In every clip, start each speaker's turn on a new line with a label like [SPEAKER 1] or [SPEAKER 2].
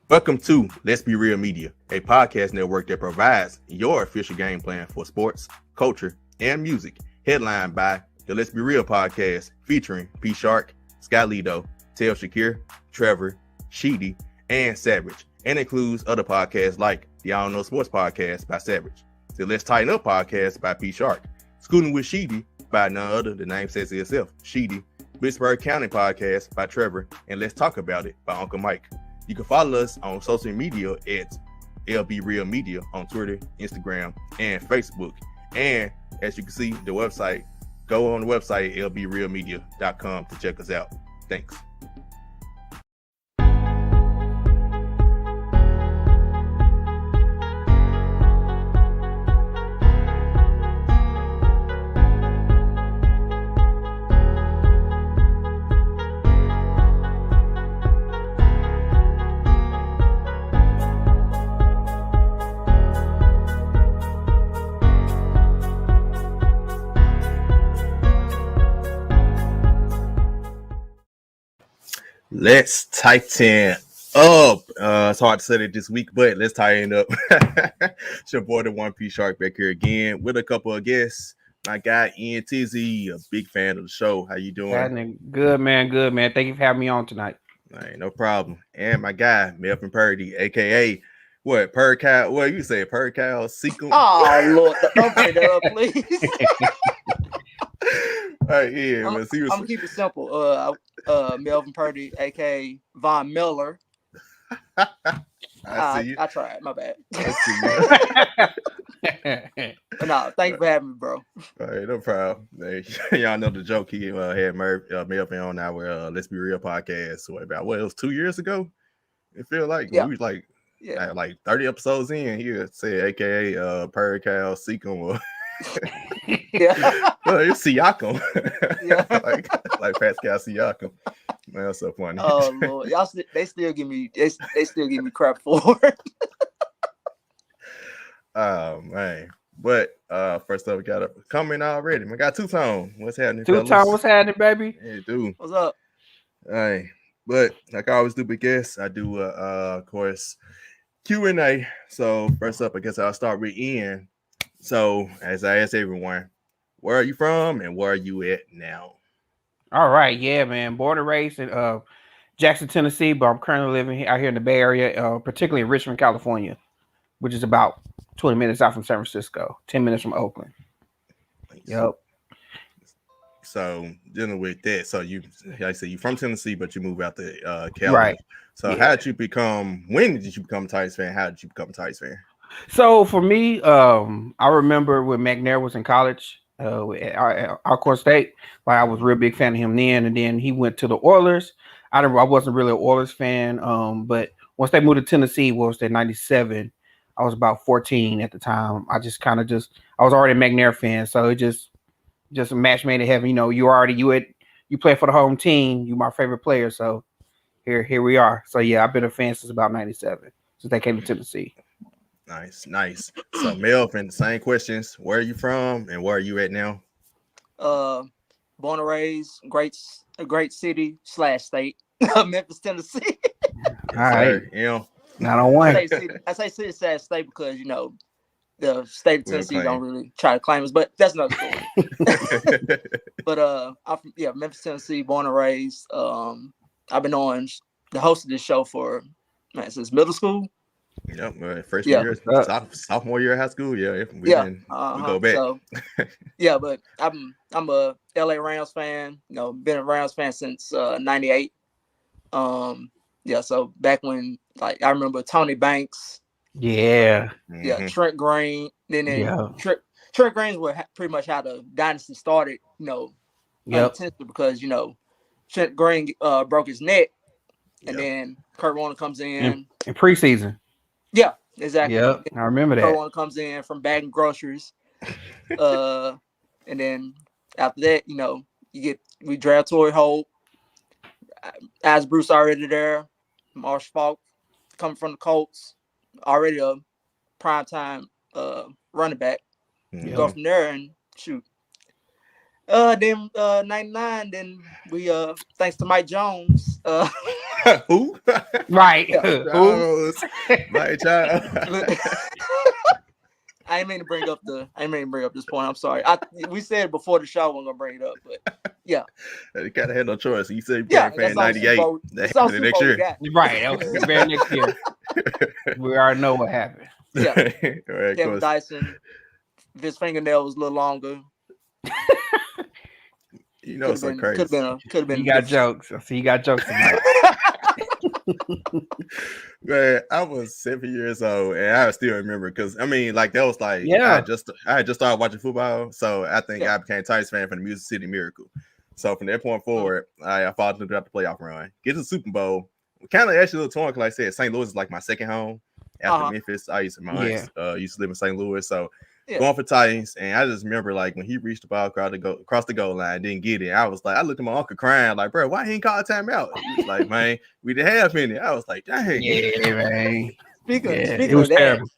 [SPEAKER 1] Welcome to Let's Be Real Media, a podcast network that provides your official game plan for sports, culture, and music. Headlined by the Let's Be Real podcast, featuring P Shark, Sky Lido, Tel Shakir, Trevor, Sheedy, and Savage, and includes other podcasts like the I Don't Know Sports podcast by Savage, the Let's Tighten Up podcast by P Shark, Schooling with Sheedy by none other, the name says it itself, Sheedy, Pittsburgh County podcast by Trevor, and Let's Talk About It by Uncle Mike. You can follow us on social media at LB Real Media on Twitter, Instagram, and Facebook. And as you can see, the website, go on the website, lbrealmedia.com to check us out. Thanks. Let's tighten up. It's hard to say it this week, but let's tighten up. It's your boy, the One P Shark, back here again with a couple of guests. My guy, Ian Teezy, a big fan of the show. How you doing?
[SPEAKER 2] Good, man. Good, man. Thank you for having me on tonight.
[SPEAKER 1] All right, no problem. And my guy, Melvin Purdy, a.k.a. what? Purdy? What you say? Purdy Sequel?
[SPEAKER 3] Oh, Lord. Don't say that, please.
[SPEAKER 1] All right, yeah.
[SPEAKER 3] I'm gonna keep it simple. Melvin Purdy, aka Von Miller. I tried. My bad.
[SPEAKER 1] I see you.
[SPEAKER 3] But no, thank you for having me, bro.
[SPEAKER 1] All right, no problem. Hey, y'all know the joke. He had Melvin on our Let's Be Real podcast. So it was 2 years ago. It feel like we was like 30 episodes in. He said, AKA Purdy Sequel.
[SPEAKER 3] Yeah.
[SPEAKER 1] Well, it's Siakam.
[SPEAKER 3] Yeah.
[SPEAKER 1] like Pascal Siakam. Man, that's so funny.
[SPEAKER 3] Oh Lord, they still give me crap for it.
[SPEAKER 1] Oh man. But first up, we got a comment already. We got Two-Tone. What's happening?
[SPEAKER 2] Two-Tone, what's happening, baby?
[SPEAKER 1] Hey, dude.
[SPEAKER 3] What's up?
[SPEAKER 1] All right. But like I always do, big guests, I do of course Q&A. So first up, I guess I'll start with Ian. So as I ask everyone, where are you from and where are you at now?
[SPEAKER 2] All right, yeah, man. Born and raised in Jackson, Tennessee, but I'm currently living out here in the Bay Area, particularly in Richmond, California, which is about 20 minutes out from San Francisco, 10 minutes from Oakland. Yep.
[SPEAKER 1] So dealing with that, so you, like I said, you're from Tennessee, but you moved out to Cali.
[SPEAKER 2] Right.
[SPEAKER 1] So when did you become a Titans fan? How did you become a Titans fan?
[SPEAKER 2] So for me, I remember when McNair was in college at Alcorn State. Like I was a real big fan of him then, and then he went to the Oilers. I wasn't really an Oilers fan, but once they moved to Tennessee, was in '97. I was about 14 at the time. I was already a McNair fan, so it just a match made in heaven. You know, you play for the home team. You my favorite player, so here we are. So yeah, I've been a fan since about '97, since they came to Tennessee.
[SPEAKER 1] Nice. So Melvin, same questions. Where are you from and where are you at now?
[SPEAKER 3] Born and raised, a great city / state, Memphis, Tennessee.
[SPEAKER 2] All right, not on one.
[SPEAKER 3] I say city / state because the state of Tennessee don't really try to claim us, but that's another story. But I'm from Memphis, Tennessee, born and raised. I've been on the host of this show since middle school.
[SPEAKER 1] Yep, freshman year, sophomore year of high school. We go back. So,
[SPEAKER 3] but I'm a LA Rams fan. Been a Rams fan since '98. So back when I remember Tony Banks.
[SPEAKER 2] Yeah.
[SPEAKER 3] Yeah, Trent Green. Trent Green's were pretty much how the dynasty started. Because Trent Green broke his neck, and then Kurt Warner comes in
[SPEAKER 2] preseason.
[SPEAKER 3] Yeah, exactly.
[SPEAKER 2] Yeah, I remember that.
[SPEAKER 3] Kurt Warner comes in from bagging groceries, and then after that, we draft Torrey Holt, as Bruce already there, Marsh Falk coming from the Colts, already a primetime running back. Go from there and shoot. Then 99, then we thanks to Mike Jones,
[SPEAKER 1] Who?
[SPEAKER 2] Right.
[SPEAKER 3] Yeah.
[SPEAKER 2] Who?
[SPEAKER 1] Charles, my child.
[SPEAKER 3] I ain't mean to bring up this point. I'm sorry. We said before the show we're gonna bring it up, but yeah.
[SPEAKER 1] They kind of had no choice. You said you
[SPEAKER 3] Yeah,
[SPEAKER 1] became
[SPEAKER 3] that's
[SPEAKER 1] fan
[SPEAKER 3] all Super
[SPEAKER 1] 98.
[SPEAKER 3] Bowl.
[SPEAKER 1] That
[SPEAKER 3] That's all
[SPEAKER 1] happened the
[SPEAKER 3] Super
[SPEAKER 1] next
[SPEAKER 3] Bowl we
[SPEAKER 1] year.
[SPEAKER 3] got.
[SPEAKER 2] Right. That was the very next year. We already know what happened.
[SPEAKER 3] Yeah.
[SPEAKER 1] Right, of
[SPEAKER 3] Kevin
[SPEAKER 1] course.
[SPEAKER 3] Dyson, if his fingernail was a little longer,
[SPEAKER 1] You know, it's so crazy.
[SPEAKER 3] could have been.
[SPEAKER 2] You got jokes. I see you got jokes tonight.
[SPEAKER 1] Man, I was 7 years old, and I still remember because I mean, like that was like
[SPEAKER 2] Yeah.
[SPEAKER 1] I had just started watching football, so I think
[SPEAKER 3] Yeah.
[SPEAKER 1] I became a Titans fan from the Music City Miracle. So from that point forward, I followed throughout the playoff run, get to the Super Bowl. Kind of actually a little torn because, like I said, St. Louis is like my second home after Memphis. I used to aunts used to live in St. Louis, so going for Titans, and I just remember like when he reached the ball across the goal line, didn't get it. I was like, I looked at my uncle crying, like, bro, why he ain't call a timeout? He was like, man, we didn't have any. I was like, dang.
[SPEAKER 2] Yeah, man.
[SPEAKER 3] Speaking
[SPEAKER 2] it
[SPEAKER 3] of
[SPEAKER 2] was
[SPEAKER 3] that,
[SPEAKER 2] terrible.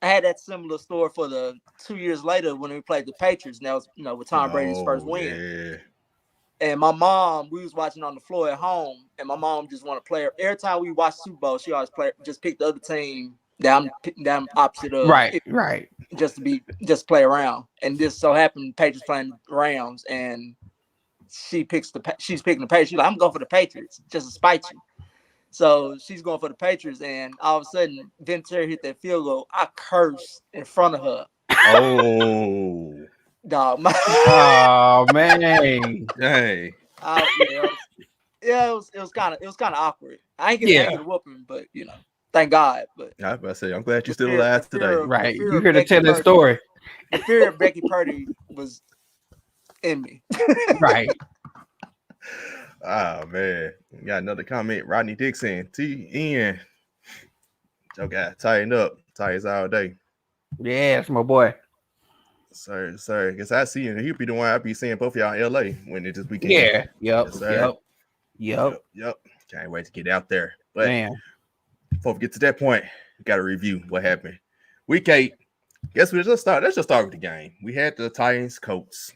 [SPEAKER 3] I had that similar story for the 2 years later when we played the Patriots. And that was with Tom Brady's first win.
[SPEAKER 1] Yeah.
[SPEAKER 3] And my mom, we was watching on the floor at home, and my mom just want to play. Every time we watch Super Bowl, she always just pick the other team that I'm opposite of.
[SPEAKER 2] Right.
[SPEAKER 3] Just play around. And this so happened Patriots playing Rams, and she's picking the Patriots. She's like, I'm going for the Patriots just to spite you. So she's going for the Patriots, and all of a sudden, Ventura hit that field goal. I cursed in front of her.
[SPEAKER 1] Oh.
[SPEAKER 3] Dog.
[SPEAKER 2] Oh man.
[SPEAKER 1] Hey.
[SPEAKER 3] It was kind of awkward. I ain't get a whooping, but thank God. But
[SPEAKER 1] I was about to say, I'm glad you're still alive today.
[SPEAKER 2] Right. You here to tell that story.
[SPEAKER 3] The fear of Becky Purdy was in me.
[SPEAKER 2] Right.
[SPEAKER 1] Oh man. We got another comment. Rodney Dixon. TN. Joe got tighten up. Tires all day.
[SPEAKER 2] Yeah, that's my boy.
[SPEAKER 1] Sorry. Guess I see you. He'll be the one I'll be seeing both of y'all in LA when it this weekend.
[SPEAKER 2] Yeah. Yep.
[SPEAKER 1] Yes, yep. Can't wait to get out there. But before we get to that point, we got to review what happened. Week 8. Guess we'll just start. Let's just start with the game. We had the Titans-Colts.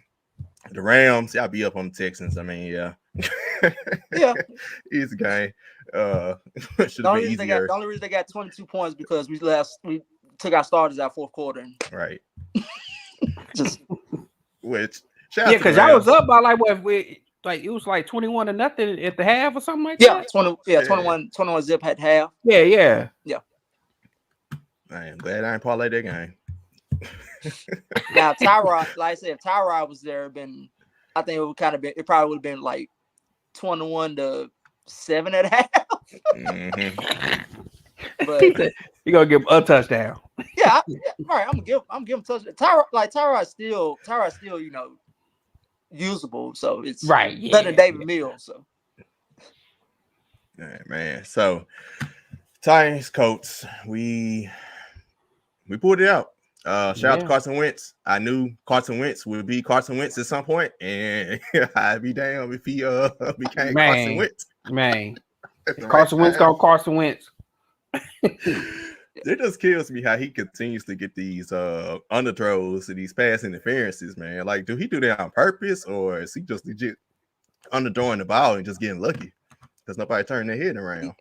[SPEAKER 1] The Rams, y'all be up on the Texans. I mean, yeah. Easy game. Should have been easier.
[SPEAKER 3] The only reason they got 22 points because we took our starters out fourth quarter.
[SPEAKER 1] Right.
[SPEAKER 3] Just
[SPEAKER 2] because I was up by like what it was like 21-0 at the half or something like that.
[SPEAKER 3] 21 zip at half.
[SPEAKER 2] Yeah.
[SPEAKER 3] Man,
[SPEAKER 1] I'm glad I ain't parlay that game.
[SPEAKER 3] Now Tyrod, like I said, if Tyrod was there, I think it probably would have been like 21-7 at half. But
[SPEAKER 2] you're gonna give him a touchdown.
[SPEAKER 3] Yeah, right. I'm gonna give him touchdown. Tyrod's still, usable. So it's
[SPEAKER 2] right.
[SPEAKER 3] Better than David Mills. So
[SPEAKER 1] man. So Titans-Colts, we pulled it out. Shout out to Carson Wentz. I knew Carson Wentz would be Carson Wentz at some point, and I'd be damn if he became Carson Wentz.
[SPEAKER 2] Man, Carson Wentz gonna Carson Wentz.
[SPEAKER 1] It just kills me how he continues to get these underthrows and these pass interferences, man. Like, do he do that on purpose, or is he just legit underthrowing the ball and just getting lucky because nobody turned their head around?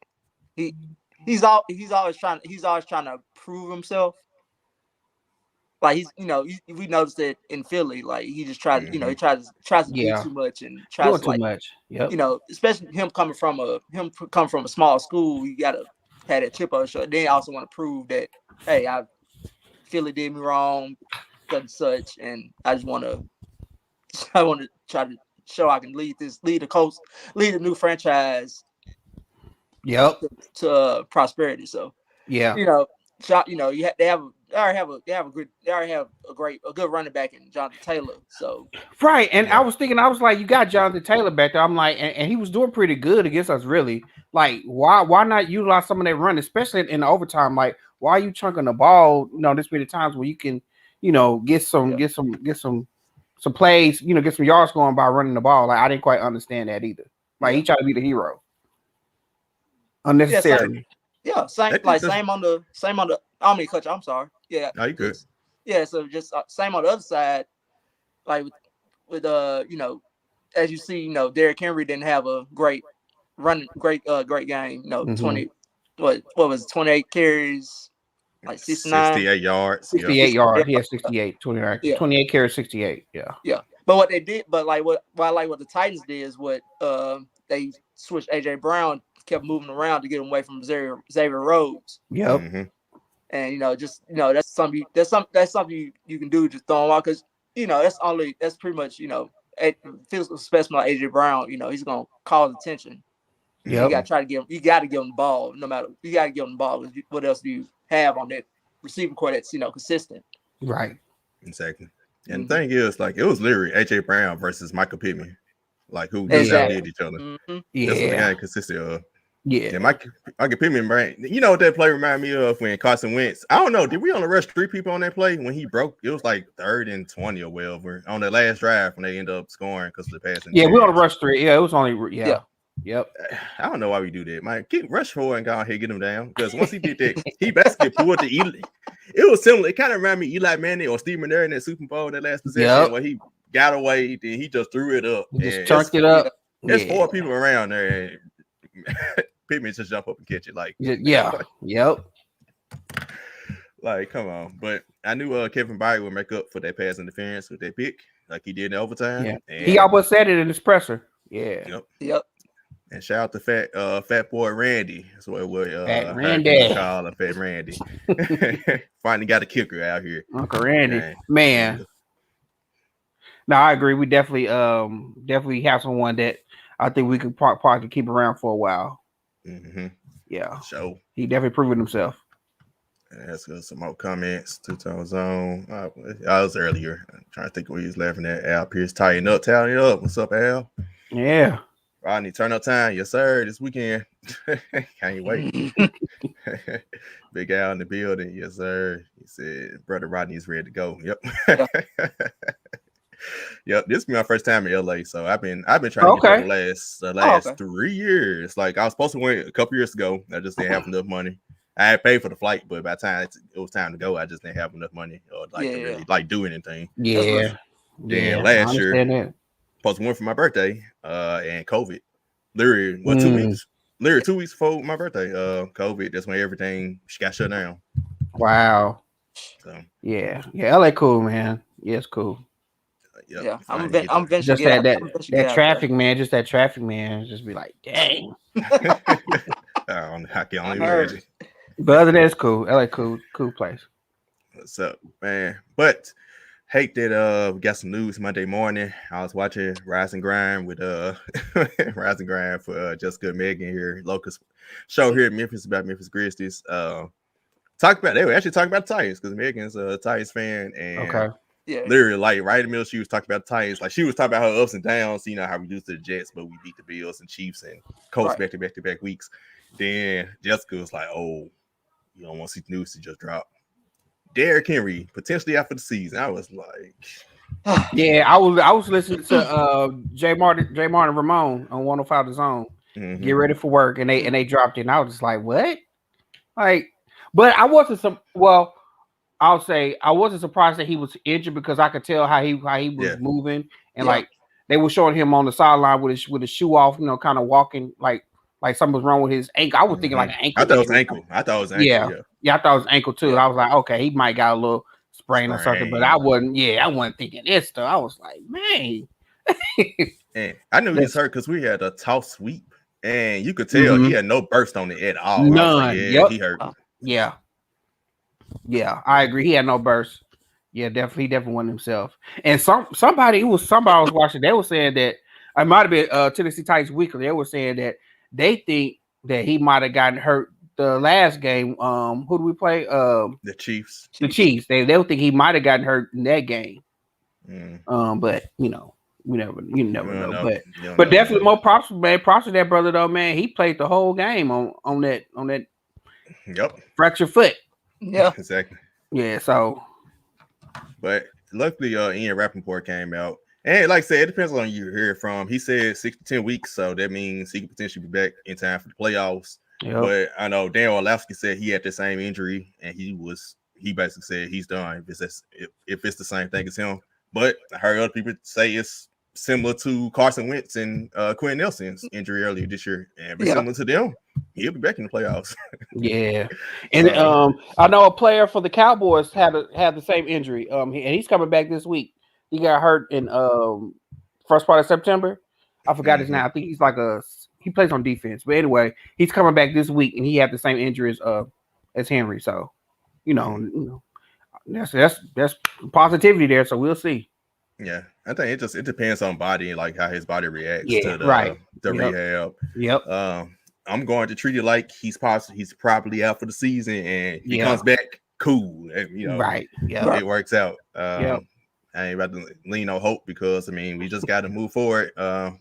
[SPEAKER 3] He's always trying to prove himself. Like we noticed that in Philly, like he just tried, he tries to do too much and tries to
[SPEAKER 2] too much. Yep.
[SPEAKER 3] Especially him coming from a small school, you gotta have that chip on his shoulder. Then also want to prove that, hey, Philly did me wrong, such, and I want to try to show I can lead the new franchise.
[SPEAKER 2] Yep.
[SPEAKER 3] To prosperity. So they already have a good running back in Jonathan Taylor. So
[SPEAKER 2] right, and I was thinking, I was like, you got Jonathan Taylor back there. I'm like, and he was doing pretty good against us. Really, like, why not utilize some of that run, especially in the overtime? Like, why are you chunking the ball? This many times where you can, get some plays, get some yards going by running the ball. Like, I didn't quite understand that either. Like, he tried to be the hero unnecessarily.
[SPEAKER 3] Same on the. I don't mean cut you. I'm sorry. Yeah.
[SPEAKER 1] No, you good.
[SPEAKER 3] Yeah. So just same on the other side, like with as you see, Derrick Henry didn't have a great running great game. You know,
[SPEAKER 2] Mhm.
[SPEAKER 3] 20 what was it, 28 carries, like 69.
[SPEAKER 1] 68 yards. Yep.
[SPEAKER 2] 68 yards. He
[SPEAKER 3] Yeah,
[SPEAKER 2] had 68, 29,
[SPEAKER 3] yeah,
[SPEAKER 2] 28 carries, 68. Yeah.
[SPEAKER 3] yeah. But what they did, but like what I like what the Titans did is what they switched AJ Brown, kept moving around to get him away from Xavier Rhodes.
[SPEAKER 2] Yep.
[SPEAKER 1] Mm-hmm.
[SPEAKER 3] And just that's something you can do, just throw him out, because that's pretty much a physical specimen like AJ Brown. He's gonna cause attention. You
[SPEAKER 2] Yep.
[SPEAKER 3] gotta try to get him. You gotta give him the ball, no matter. You gotta give him the ball. What else do you have on that receiving core that's consistent?
[SPEAKER 2] Right.
[SPEAKER 1] Exactly. And the thing is, like, it was literally AJ Brown versus Michael Pittman, like who just
[SPEAKER 3] Exactly.
[SPEAKER 1] outdid each other.
[SPEAKER 3] Mm-hmm.
[SPEAKER 1] That's what the
[SPEAKER 2] Yeah.
[SPEAKER 1] game consisted of.
[SPEAKER 2] Yeah.
[SPEAKER 1] And Michael Pittman, right? You know what that play reminded me of when Carson Wentz? I don't know. Did we only rush 3 people on that play when he broke? It was like 3rd and 20 or whatever on the last drive when they ended up scoring because of the passing.
[SPEAKER 2] Yeah, we on the rush 3. Yeah, it was only
[SPEAKER 3] Yeah.
[SPEAKER 2] Yep.
[SPEAKER 1] I don't know why we do that. Man, keep rush forward and go ahead and get him down. Because once he did that, he basically pulled the Eli. It was similar. It kind of reminded me of Eli Manning or Steve McNair in that Super Bowl, that last possession where he got away, then he just threw it up.
[SPEAKER 2] He just chunked it up.
[SPEAKER 1] There's 4 people around there, and Pittman just jump up and catch it. Like,
[SPEAKER 2] yep.
[SPEAKER 1] Like, come on. But I knew Kevin Byard would make up for that pass interference with that pick, like he did in overtime.
[SPEAKER 2] Yeah.
[SPEAKER 1] And
[SPEAKER 2] He almost said it in his presser. Yeah.
[SPEAKER 3] Yep.
[SPEAKER 1] And shout out to Fat Boy Randy. That's what
[SPEAKER 2] Fat Randy.
[SPEAKER 1] Call him Fat Randy. Finally got a kicker out here.
[SPEAKER 2] Uncle Randy. Man. No, I agree. We definitely have someone that I think we could probably keep around for a while.
[SPEAKER 1] Mm-hmm.
[SPEAKER 2] Yeah.
[SPEAKER 1] So
[SPEAKER 2] he definitely proven himself.
[SPEAKER 1] Let's go some more comments. 2-tone zone. I was earlier. I'm trying to think what he was laughing at. Al Pierce tying up. What's up, Al?
[SPEAKER 2] Yeah.
[SPEAKER 1] Rodney, turn up time. Yes, sir. This weekend. Can't wait. Big Al in the building. Yes, sir. He said, brother Rodney's ready to go. Yep. Yep. This is my first time in LA. So I've been trying to get there the last 3 years. Like I was supposed to win a couple years ago. I just didn't have enough money. I had paid for the flight, but by the time it was time to go, I just didn't have enough money or to really do anything.
[SPEAKER 2] Yeah.
[SPEAKER 1] Then last year, supposed to win for my birthday, and COVID. Literally, 2 weeks? Literally 2 weeks before my birthday, COVID. That's when everything got shut down.
[SPEAKER 2] Wow.
[SPEAKER 1] So
[SPEAKER 2] yeah, LA cool, man. Yeah, it's cool.
[SPEAKER 3] Yeah, I'm venturing
[SPEAKER 2] just
[SPEAKER 3] to get
[SPEAKER 2] that traffic, man. Just that traffic, man. Just be like, dang.
[SPEAKER 1] I can only imagine.
[SPEAKER 2] But other than that, it's cool. LA cool place.
[SPEAKER 1] What's up, man? But hate that we got some news Monday morning. I was watching Rise and Grind with Rise and Grind for Jessica Megan here, local show here in Memphis about Memphis Grizzlies. They were actually talking about the Titans because Megan's a Titans fan, and literally like right in the middle, she was talking about the Titans. Like she was talking about her ups and downs. You know how we lose to the Jets, but we beat the Bills and Chiefs and Colts back to back weeks. Then Jessica was like, "Oh, you don't want to see the news to just drop. Derrick Henry potentially out for the season." I was like,
[SPEAKER 2] yeah, I was listening to J Martin Ramon on 105 The Zone. Get ready for work, and they dropped it. And I was just like, what? Like, but I wasn't I'll say I wasn't surprised that he was injured because I could tell how he was moving, and like they were showing him on the sideline with his shoe off, kind of walking like something was wrong with his ankle. I was thinking like an ankle.
[SPEAKER 1] I thought it was ankle.
[SPEAKER 2] Yeah, I thought it was ankle too. I was like, okay, he might got a little sprain or something, but I wasn't thinking this stuff. I was like, man.
[SPEAKER 1] And I knew he was hurt because we had a toss sweep, and you could tell he had no burst on it at all.
[SPEAKER 2] None.
[SPEAKER 1] He hurt.
[SPEAKER 2] Yeah, I agree. He had no burst. Yeah, he definitely won himself. And somebody I was watching, they were saying that it might have been Tennessee Titans Weekly. They were saying that they think that he might have gotten hurt the last game. Who do we play?
[SPEAKER 1] The Chiefs.
[SPEAKER 2] The Chiefs. They would think he might have gotten hurt in that game. But you never know. But definitely more props, man. Props to that brother though, man. He played the whole game on that fractured foot.
[SPEAKER 3] Yeah,
[SPEAKER 1] exactly.
[SPEAKER 2] Yeah, so.
[SPEAKER 1] But luckily, Ian Rappaport came out. And like I said, it depends on who you hear from. He said 6 to 10 weeks, so that means he could potentially be back in time for the playoffs. Yep. But I know Dan Orlovsky said he had the same injury, and he basically said he's done if it's the same thing as him. But I heard other people say it's similar to Carson Wentz and Quinn Nelson's injury earlier this year, and similar to them, he'll be back in the playoffs.
[SPEAKER 2] Yeah, and I know a player for the Cowboys had the same injury. And he's coming back this week. He got hurt in first part of September. I forgot his name. I think he's like he plays on defense. But anyway, he's coming back this week, and he had the same injuries as Henry. So, you know, that's positivity there. So we'll see.
[SPEAKER 1] Yeah, I think it depends on body and like how his body reacts to the rehab.
[SPEAKER 2] Yep.
[SPEAKER 1] I'm going to treat it like he's probably out for the season, and he comes back cool. And, you know,
[SPEAKER 2] right. Yeah,
[SPEAKER 1] it works out. I ain't about to lean on hope because we just got to move forward.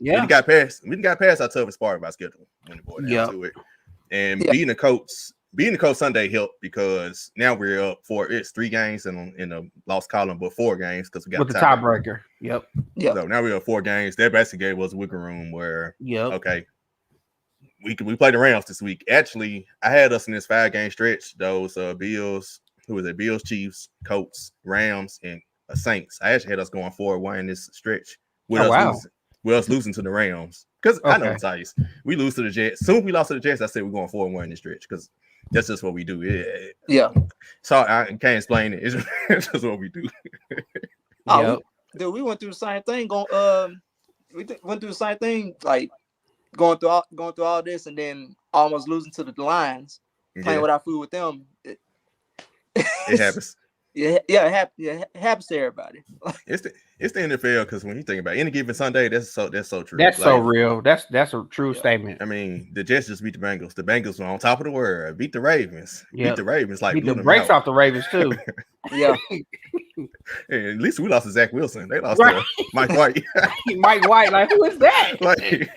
[SPEAKER 1] We got past our toughest part of our schedule when the boy down to it, and beating the Colts Sunday helped because now we're up it's 3 games in the lost column, but 4 games because we got
[SPEAKER 2] with the tiebreaker. Yep.
[SPEAKER 1] So now we're up 4 games. That basically gave us wiggle room where okay, we play the Rams this week. Actually, I had us in this 5-game stretch. Those Bills, Bills, Chiefs, Colts, Rams, and Saints. I actually had us going 4-1 in this stretch with us losing to the Rams because I know it's ice. We lose to the Jets. Soon as we lost to the Jets, I said we're going 4-1 in this stretch because that's just what we do. Yeah. So I can't explain it. It's just what we do.
[SPEAKER 3] We went through the same thing. We went through the same thing, like going through all this, and then almost losing to the Lions, playing without food with them.
[SPEAKER 1] It happens.
[SPEAKER 3] It happens to everybody.
[SPEAKER 1] It's the NFL because when you think about it, any given Sunday, that's so true.
[SPEAKER 2] That's so real. That's a true statement.
[SPEAKER 1] The Jets just beat the Bengals. The Bengals were on top of the world. Beat the Ravens. Beat the Ravens. Like
[SPEAKER 2] beat the brakes off the Ravens too.
[SPEAKER 3] Yeah.
[SPEAKER 1] Hey, at least we lost to Zach Wilson. They lost to Mike White.
[SPEAKER 2] Mike White, like who is that?
[SPEAKER 1] Like,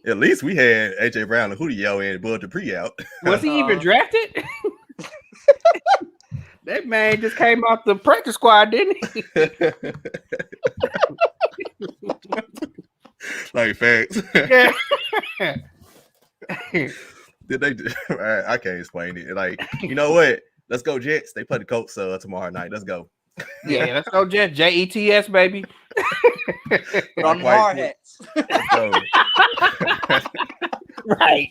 [SPEAKER 1] at least we had AJ Brown and Julio and Bud Dupree out.
[SPEAKER 2] Was he even drafted? That man just came off the practice squad, didn't he?
[SPEAKER 1] Like facts.
[SPEAKER 2] Yeah.
[SPEAKER 1] Did they? I can't explain it. Like, you know what? Let's go Jets. They play the Colts tomorrow night. Let's go.
[SPEAKER 2] Yeah, let's go Jets. Jets, baby.
[SPEAKER 3] On hard hats.
[SPEAKER 2] Right.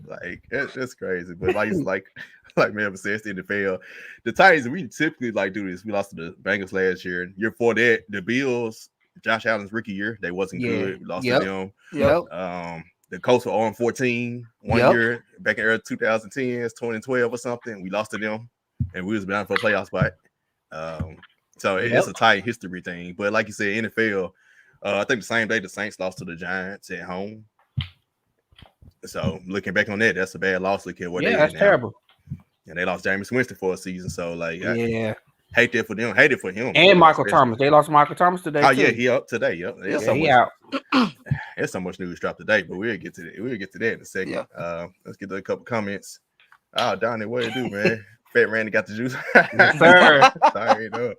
[SPEAKER 1] Like that's crazy, but like Melvin says, the NFL, the Titans, we typically do this. We lost to the Bengals last year. Year before that, the Bills, Josh Allen's rookie year, they wasn't good. We lost to them. The Colts were 0-14 one year back in early 2010s, 2012 or something. We lost to them, and we was bound for a playoff spot. So it's a tight history thing. But like you said, NFL, I think the same day the Saints lost to the Giants at home. So looking back on that, that's a bad loss. Look at what
[SPEAKER 2] that's terrible.
[SPEAKER 1] And they lost Jameis Winston for a season. So hate that for them. Hate it for him.
[SPEAKER 2] And Michael Thomas. They lost Michael Thomas today.
[SPEAKER 1] Oh, yeah, he up today. Yep.
[SPEAKER 2] He out.
[SPEAKER 1] There's so much news dropped today, but we'll get to that. We'll get to that in a second. Let's get to a couple comments. Oh, Donnie, what you do, man? Fat Randy got the juice.
[SPEAKER 2] Yes, sir.
[SPEAKER 1] Sorry, no.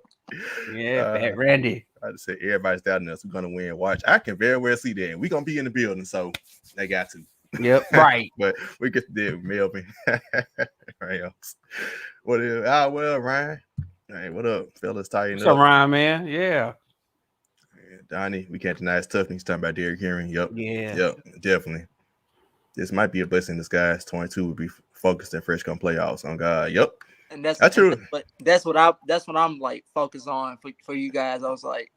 [SPEAKER 2] Yeah, Fat Randy.
[SPEAKER 1] I just said everybody's doubting us. We're gonna win. Watch. I can very well see that. We're gonna be in the building, so they got to.
[SPEAKER 2] Yep, right.
[SPEAKER 1] But we get to do it, Melvin. Rams. What is Ryan? Hey, what up, fellas? Tighten up.
[SPEAKER 2] Ryan, man. Yeah.
[SPEAKER 1] Donnie, we can't deny his toughness. He's talking about Derrick Henry. Yep.
[SPEAKER 2] Yeah.
[SPEAKER 1] Yep, definitely. This might be a blessing in disguise. 22 would be focused and fresh come playoffs on God. Yep.
[SPEAKER 3] And that's true. But that's what I'm like focused on for you guys. I was like,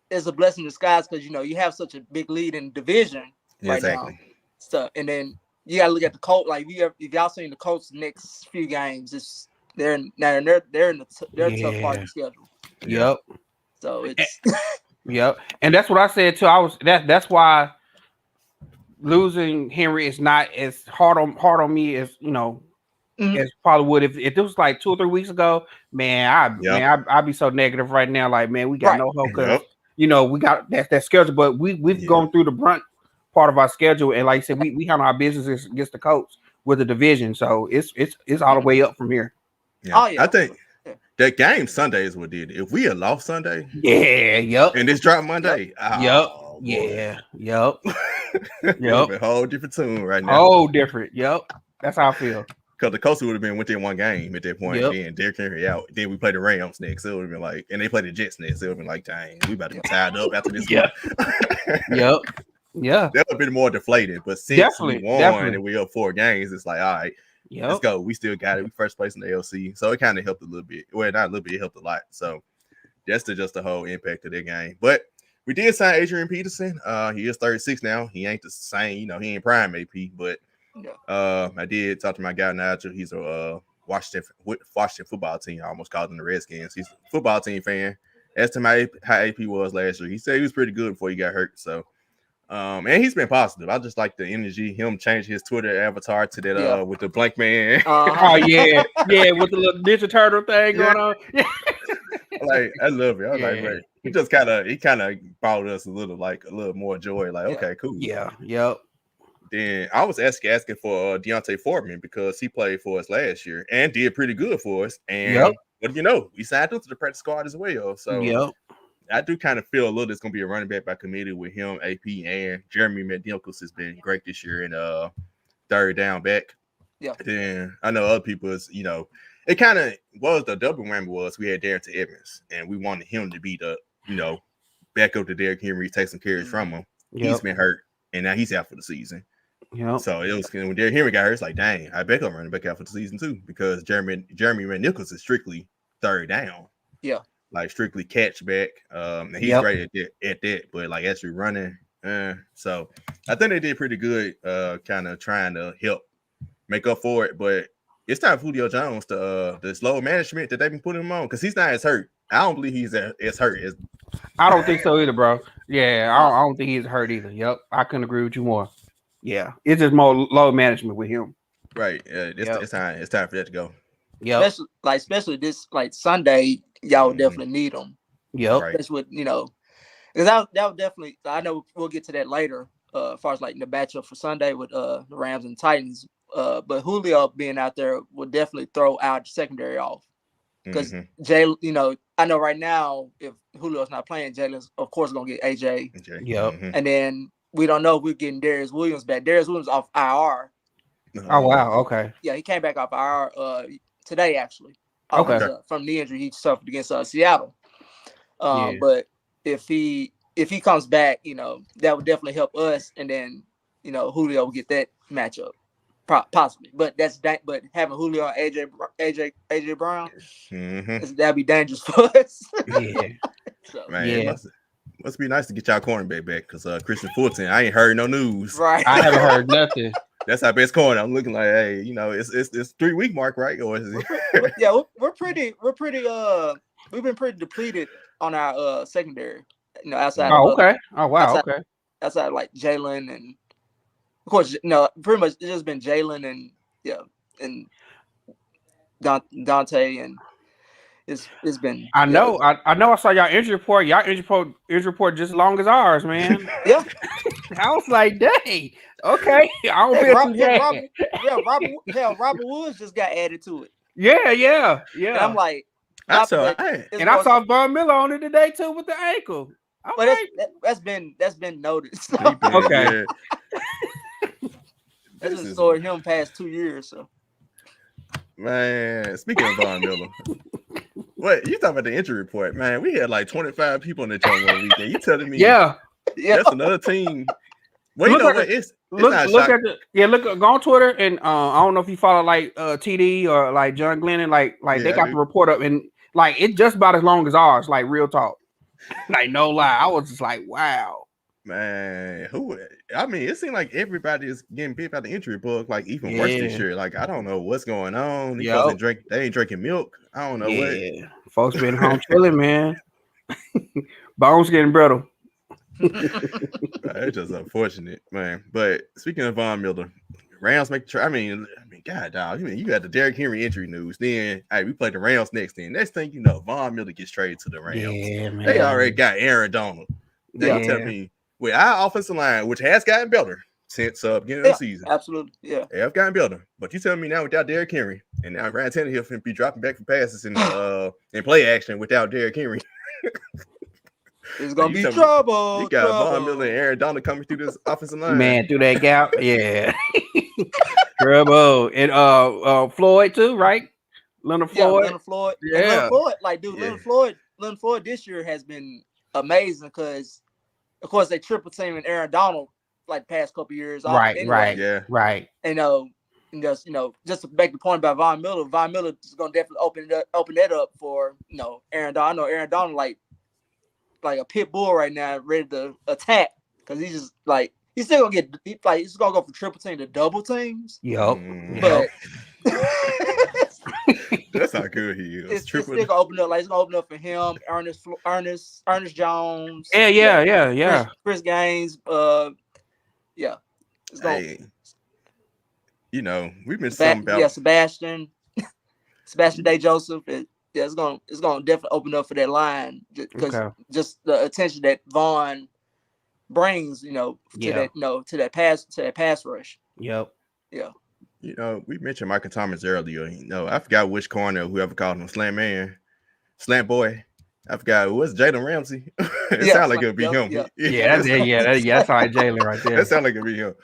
[SPEAKER 3] it's a blessing in disguise because you have such a big lead in the division right now. Stuff, and then you gotta look at the Colts. Like if y'all seen the Colts next few games, they're in the tough part of the schedule.
[SPEAKER 2] Yep.
[SPEAKER 3] So it's
[SPEAKER 2] yep, and that's what I said too. That's why losing Henry is not as hard on me as as probably would if it was like 2 or 3 weeks ago. Man, I'd be so negative right now. Like, man, we got no hope because we got that schedule, but we've gone through the brunt part of our schedule, and like I said, we handle our business against the Colts with the division, so it's all the way up from here.
[SPEAKER 1] I think that game Sunday is what did it. If we had lost Sunday, and this dropped Monday,
[SPEAKER 2] yep,
[SPEAKER 1] a whole different tune right now.
[SPEAKER 2] Oh, different. Yep, that's how I feel.
[SPEAKER 1] Because the Colts would have been within one game at that point.
[SPEAKER 2] Yep.
[SPEAKER 1] Then Derrick Henry out. Then we played the Rams next. It would have been like, and they played the Jets next. It would have been like, dang, we about to be tied up after this
[SPEAKER 2] Yeah.
[SPEAKER 1] week.
[SPEAKER 2] Yep. Yeah.
[SPEAKER 1] That would have been more deflated. But since we won and we up 4 games, it's like, all right, let's go. We still got it. We first place in the LC. So it kind of helped a little bit. Well, not a little bit, it helped a lot. So that's just the whole impact of that game. But we did sign Adrian Peterson. He is 36 now. He ain't the same, he ain't prime AP, but I did talk to my guy Nigel. He's a Washington football team. I almost called him the Redskins. He's a football team fan. Asked him how AP was last year. He said he was pretty good before he got hurt. So, and he's been positive. I just like the energy. Him change his Twitter avatar to that with the blank man.
[SPEAKER 2] Oh yeah, with the little Ninja Turtle thing going on.
[SPEAKER 1] Like I love it. I was like, man, he kind of brought us a little more joy. Like, okay, cool.
[SPEAKER 2] Yeah. Yep.
[SPEAKER 1] Then I was asking for Deontay Foreman because he played for us last year and did pretty good for us. And what do you know? We signed him to the practice squad as well. So I do kind of feel a little it's going to be a running back by committee with him, AP, and Jeremy McNichols has been great this year in third down back. Yeah. Then I know other people is, it kind of was the double whammy was we had Darrington Evans and we wanted him to be the, back up to Derrick Henry, take some carries from him. He's been hurt and now he's out for the season. So it was when Derrick Henry got hurt, it's like, dang, I bet I'm running back out for the season too because Jeremy McNichols is strictly third down. Yeah. Like strictly catch back. And he's great at that, but like actually running. So I think they did pretty good, kind of trying to help make up for it. But it's time for Julio Jones to the slow management that they've been putting him on because he's not as hurt. I don't believe he's as hurt as.
[SPEAKER 2] I don't think so either, bro. Yeah, I don't think he's hurt either. Yep, I couldn't agree with you more. Yeah, it's just more load management with him.
[SPEAKER 1] Right. It's time for that to go.
[SPEAKER 3] Yeah. Especially this Sunday, y'all would definitely need him.
[SPEAKER 2] Yep.
[SPEAKER 3] Right. That's what because that would definitely. I know we'll get to that later. As far as the matchup for Sunday with the Rams and Titans. But Julio being out there would definitely throw our secondary off because Jay. I know right now if Julio's not playing, Jalen's of course gonna get AJ.
[SPEAKER 2] Yep.
[SPEAKER 3] And then we don't know if we're getting Darius Williams back. Darius Williams off IR.
[SPEAKER 2] Oh wow. Okay.
[SPEAKER 3] Yeah, he came back off IR today actually. From the injury he suffered against Seattle. But if he comes back, that would definitely help us. And then Julio will get that matchup. Possibly, but having Julio and AJ Brown, that'd be dangerous for us.
[SPEAKER 2] Yeah,
[SPEAKER 1] man, it must be nice to get y'all cornerback back because Christian Fulton, I ain't heard no news.
[SPEAKER 3] Right,
[SPEAKER 2] I haven't heard nothing.
[SPEAKER 1] That's our best corner. I'm looking like, hey, it's 3 week mark, right? Or is it?
[SPEAKER 3] Yeah, we're pretty. We've been pretty depleted on our secondary. Outside.
[SPEAKER 2] Oh, okay. Oh, wow. Okay.
[SPEAKER 3] Outside like Jalen and. Of course, pretty much it's just been Jalen and Dante and it's been.
[SPEAKER 2] I know. I know. I saw y'all injury report. Y'all injury report just as long as ours, man.
[SPEAKER 3] Yeah.
[SPEAKER 2] I was like, dang. Okay. I don't
[SPEAKER 3] Robert Woods just got added to it.
[SPEAKER 2] Yeah.
[SPEAKER 3] And I'm like,
[SPEAKER 2] I saw Von Miller on it today too with the ankle.
[SPEAKER 3] But that's been noticed.
[SPEAKER 2] Okay.
[SPEAKER 3] That's been story him past 2 years. So,
[SPEAKER 1] man, speaking of Von Miller, what you talking about the injury report, man? We had like 25 people in the joint one weekend. You telling me?
[SPEAKER 2] Yeah,
[SPEAKER 1] that's another team. Well,
[SPEAKER 2] look go on Twitter and I don't know if you follow like TD or like John Glennon, like they got the report up and like it's just about as long as ours. Like real talk, like no lie. I was just like, wow.
[SPEAKER 1] Man, it seemed like everybody is getting bit by the injury bug, like even worse this year. Like, I don't know what's going on. They ain't drinking milk. I don't know what.
[SPEAKER 2] Folks been home chilling, man. Bones getting brittle.
[SPEAKER 1] It's just unfortunate, man. But speaking of Von Miller, Rams make the try. I mean, God, dog. You got the Derrick Henry injury news. Then, we play the Rams next. Then next thing you know, Von Miller gets traded to the Rams.
[SPEAKER 2] Yeah, man.
[SPEAKER 1] They already got Aaron Donald. They tell me. With our offensive line, which has gotten better since beginning of the season.
[SPEAKER 3] Absolutely, yeah.
[SPEAKER 1] They have gotten better. But you telling me now without Derrick Henry, and now Ryan Tannehill can be dropping back for passes in play action without Derrick Henry.
[SPEAKER 3] It's gonna be trouble.
[SPEAKER 1] You got Von Miller and Aaron Donald coming through this offensive line.
[SPEAKER 2] Man, through that gap. Yeah. Turbo and Floyd too, right? Leonard
[SPEAKER 3] Yeah,
[SPEAKER 2] Floyd.
[SPEAKER 3] Leonard Floyd. And Leonard
[SPEAKER 2] Yeah.
[SPEAKER 3] Floyd, like, dude,
[SPEAKER 1] Yeah.
[SPEAKER 3] Leonard Floyd this year has been amazing because, of course, they triple teaming Aaron Donald like the past couple years.
[SPEAKER 2] Right.
[SPEAKER 3] Anyway,
[SPEAKER 1] Yeah.
[SPEAKER 2] Right.
[SPEAKER 3] and just to make the point about Von Miller is gonna definitely open that up for Aaron Donald. I know Aaron Donald like a pit bull right now, ready to attack because he's just like he's still gonna he's gonna go from triple team to double teams.
[SPEAKER 2] Yep.
[SPEAKER 3] But
[SPEAKER 1] That's how good he is.
[SPEAKER 3] it's still gonna open up. Like it's gonna open up for him, Ernest Jones.
[SPEAKER 2] Yeah.
[SPEAKER 3] Chris Gaines. Yeah. It's gonna,
[SPEAKER 1] Hey, we've been something about
[SPEAKER 3] Sebastian Day Joseph. It's gonna definitely open up for that line because just the attention that Vaughn brings, to that pass rush.
[SPEAKER 2] Yep.
[SPEAKER 3] Yeah.
[SPEAKER 1] We mentioned Michael Thomas earlier. I forgot which corner, whoever called him slant boy. I forgot. It was Jalen Ramsey. It sounded like it would be him.
[SPEAKER 2] Yeah, that's all right, Jalen right there.
[SPEAKER 1] That sounded like it would be him.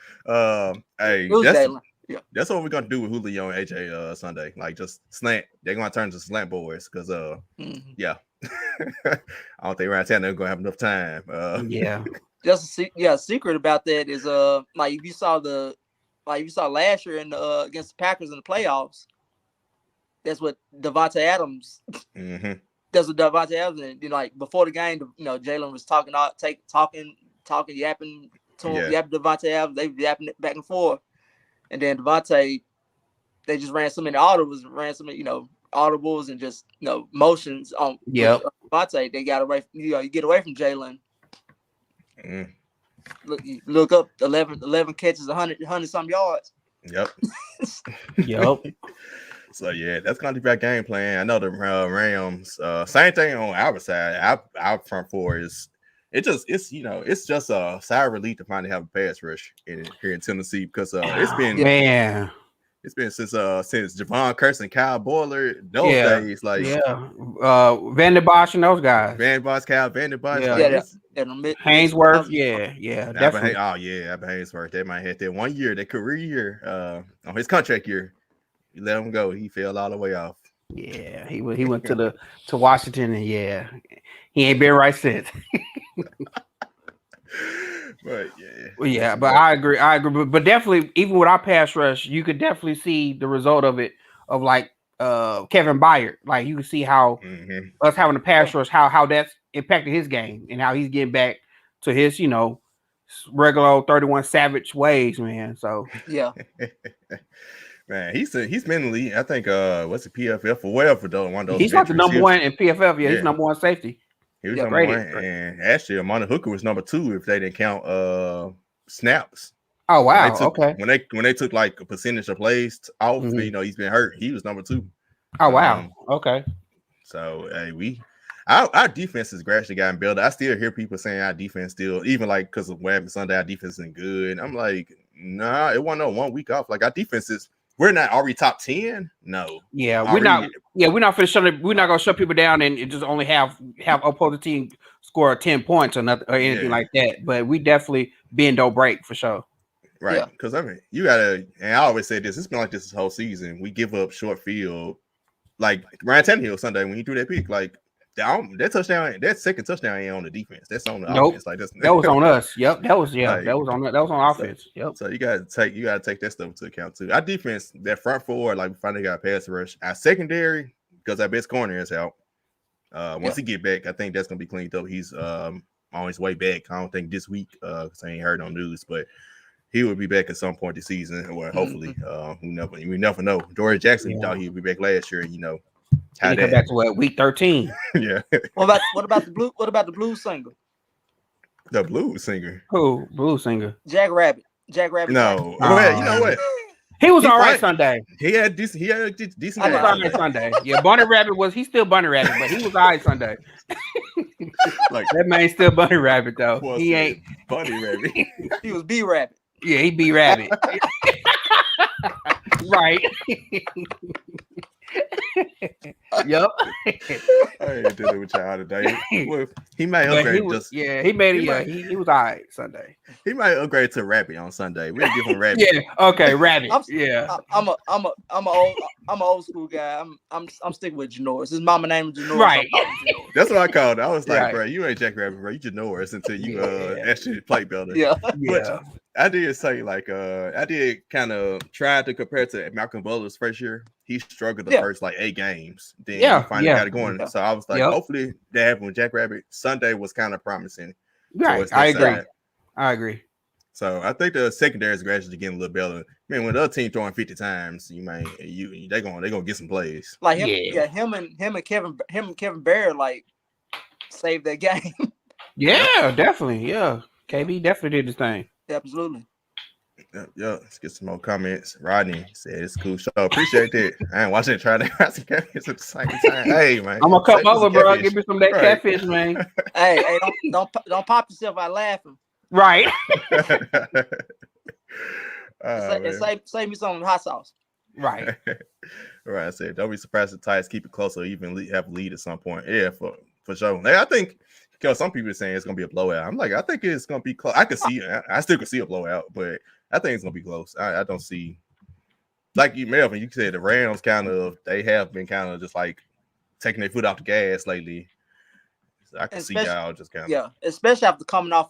[SPEAKER 1] Hey,
[SPEAKER 3] Jalen. Yeah.
[SPEAKER 1] That's what we're gonna do with Julio and AJ Sunday. Like just slant. They're gonna turn to slant boys because yeah. I don't think Ryan Tannehill gonna have enough time.
[SPEAKER 2] Yeah.
[SPEAKER 3] Just a secret about that is like if you saw last year against the Packers in the playoffs, that's what Devontae Adams.
[SPEAKER 1] Mm-hmm.
[SPEAKER 3] That's what Devontae Adams did. Like before the game, Jalen was talking, yapping to him, yapping Devontae Adams. They yapping it back and forth, and then Devontae, they just ran so many audibles, audibles and just motions on.
[SPEAKER 2] Yep.
[SPEAKER 3] Devontae, they got away. You get away from Jalen.
[SPEAKER 1] Mm.
[SPEAKER 3] Look up 11 catches, 100 some yards.
[SPEAKER 1] Yep.
[SPEAKER 2] Yep.
[SPEAKER 1] So yeah, that's gonna be our game plan. I know the Rams. Same thing on our side. Our front four it's just a sigh of relief to finally have a pass rush here in Tennessee because it's been since Javon Curse and Kyle Boiler those days. Like
[SPEAKER 2] Van der Bosch and those guys.
[SPEAKER 1] Van Bosch, Kyle Van der Bosch.
[SPEAKER 2] Hainsworth. Yeah. Definitely.
[SPEAKER 1] Albert Hainsworth. They might have that 1 year, that career year, on his contract year. You let him go. He fell all the way off.
[SPEAKER 2] Yeah, he went to Washington, and he ain't been right since. But I agree. But definitely, even with our pass rush, you could definitely see the result of it. Of like Kevin Byard, like you can see how us having a pass rush, how that's impacted his game, and how he's getting back to his regular old 31 Savage ways, man. So
[SPEAKER 3] yeah.
[SPEAKER 1] Man, he's mentally, I think, what's the PFF or whatever, though. One of those.
[SPEAKER 2] He's like the number one in PFF. Yeah, he's number one safety.
[SPEAKER 1] He was number one, and actually, Amani Hooker was number 2 if they didn't count snaps.
[SPEAKER 2] Oh wow! Okay.
[SPEAKER 1] When they took like a percentage of plays off, he's been hurt. He was number 2.
[SPEAKER 2] Oh wow! Okay.
[SPEAKER 1] So hey, our defense has gradually gotten better. I still hear people saying our defense still, even like because of what happened Sunday, our defense isn't good. I'm like, nah, it wasn't no 1 week off. Like our defense is. We're not. Are we top 10? No.
[SPEAKER 2] Yeah, we're not. Yeah, we're not we're not gonna shut people down and just only have opposing team score 10 points or nothing or anything like that. But we definitely bend don't break for sure.
[SPEAKER 1] Right. Because you gotta. And I always say this. It's been like this whole season. We give up short field. Like Ryan Tannehill Sunday when he threw that pick. Like that touchdown. That second touchdown ain't on the defense. That's on the offense. Like that
[SPEAKER 2] was on us. Yep. That was on offense. Yep.
[SPEAKER 1] So you gotta take that stuff into account too. Our defense, that front four, like we finally got a pass rush. Our secondary, because our best corner is out. Once he get back, I think that's gonna be cleaned up. He's on his way back. I don't think this week, because I ain't heard no news, but he will be back at some point this season, or hopefully. We never know. Dory Jackson thought he'd be back last year,
[SPEAKER 2] He come back to week 13.
[SPEAKER 1] Yeah.
[SPEAKER 3] What about the blues singer?
[SPEAKER 1] The blues singer.
[SPEAKER 2] Who? Blues singer.
[SPEAKER 3] Jack Rabbit.
[SPEAKER 1] No. Well, you know what?
[SPEAKER 2] He was all right Sunday.
[SPEAKER 1] He had decent.
[SPEAKER 2] He was all right Sunday. Yeah, Bunny Rabbit he's still Bunny Rabbit, but he was all right Sunday. Like that man still Bunny Rabbit though. He ain't
[SPEAKER 1] Bunny Rabbit.
[SPEAKER 3] He was B Rabbit.
[SPEAKER 2] Yeah, he B Rabbit. Right. Yep.
[SPEAKER 1] I ain't dealing with y'all today. Well, he may
[SPEAKER 2] But
[SPEAKER 1] upgrade.
[SPEAKER 2] he made it. He was all right Sunday.
[SPEAKER 1] He might upgrade to Rabbit on Sunday. We'll give him Rabbit.
[SPEAKER 2] Yeah. Okay. Rabbit.
[SPEAKER 3] I'm a old school guy. I'm sticking with Janoris. His mama named Janoris.
[SPEAKER 2] Right.
[SPEAKER 1] That's what I called it. I was like,
[SPEAKER 2] Right.
[SPEAKER 1] bro, you ain't Jack Rabbit, bro. You Janoris until you actually play better.
[SPEAKER 3] Yeah.
[SPEAKER 1] But I did say like I did kind of try to compare to Malcolm Butler's first year. He struggled the first like 8 games. Then he finally got it going.
[SPEAKER 3] Yeah.
[SPEAKER 1] So I was like, hopefully that happened with Jack Rabbit. Sunday was kind of promising.
[SPEAKER 2] Right. I agree.
[SPEAKER 1] So I think the secondary is gradually getting a little better. Man, when the other team throwing 50 times, they gonna get some plays.
[SPEAKER 3] Like him and Kevin Barrett like saved that game.
[SPEAKER 2] Yeah, definitely. Yeah. KB definitely did his thing.
[SPEAKER 3] Absolutely.
[SPEAKER 1] Yeah, let's get some more comments. Rodney said it's a cool show. Appreciate that. I ain't watching it try to have some catfish at the same time. Hey man,
[SPEAKER 2] I'm gonna come over, bro. Give me some of that catfish, man.
[SPEAKER 3] hey, don't pop yourself out laughing.
[SPEAKER 2] Right.
[SPEAKER 3] Save me some hot sauce.
[SPEAKER 2] Right.
[SPEAKER 1] Right. I said, don't be surprised if the Titans keep it close or even have a lead at some point. Yeah, for sure. Like, I think because some people are saying it's gonna be a blowout. I'm like, I think it's gonna be close. I can see it. I still can see a blowout, but I think it's gonna be close. I don't see, like you, Melvin. You said the Rams they have been kind of just like taking their foot off the gas lately. So I can see y'all just kind of
[SPEAKER 3] especially after coming off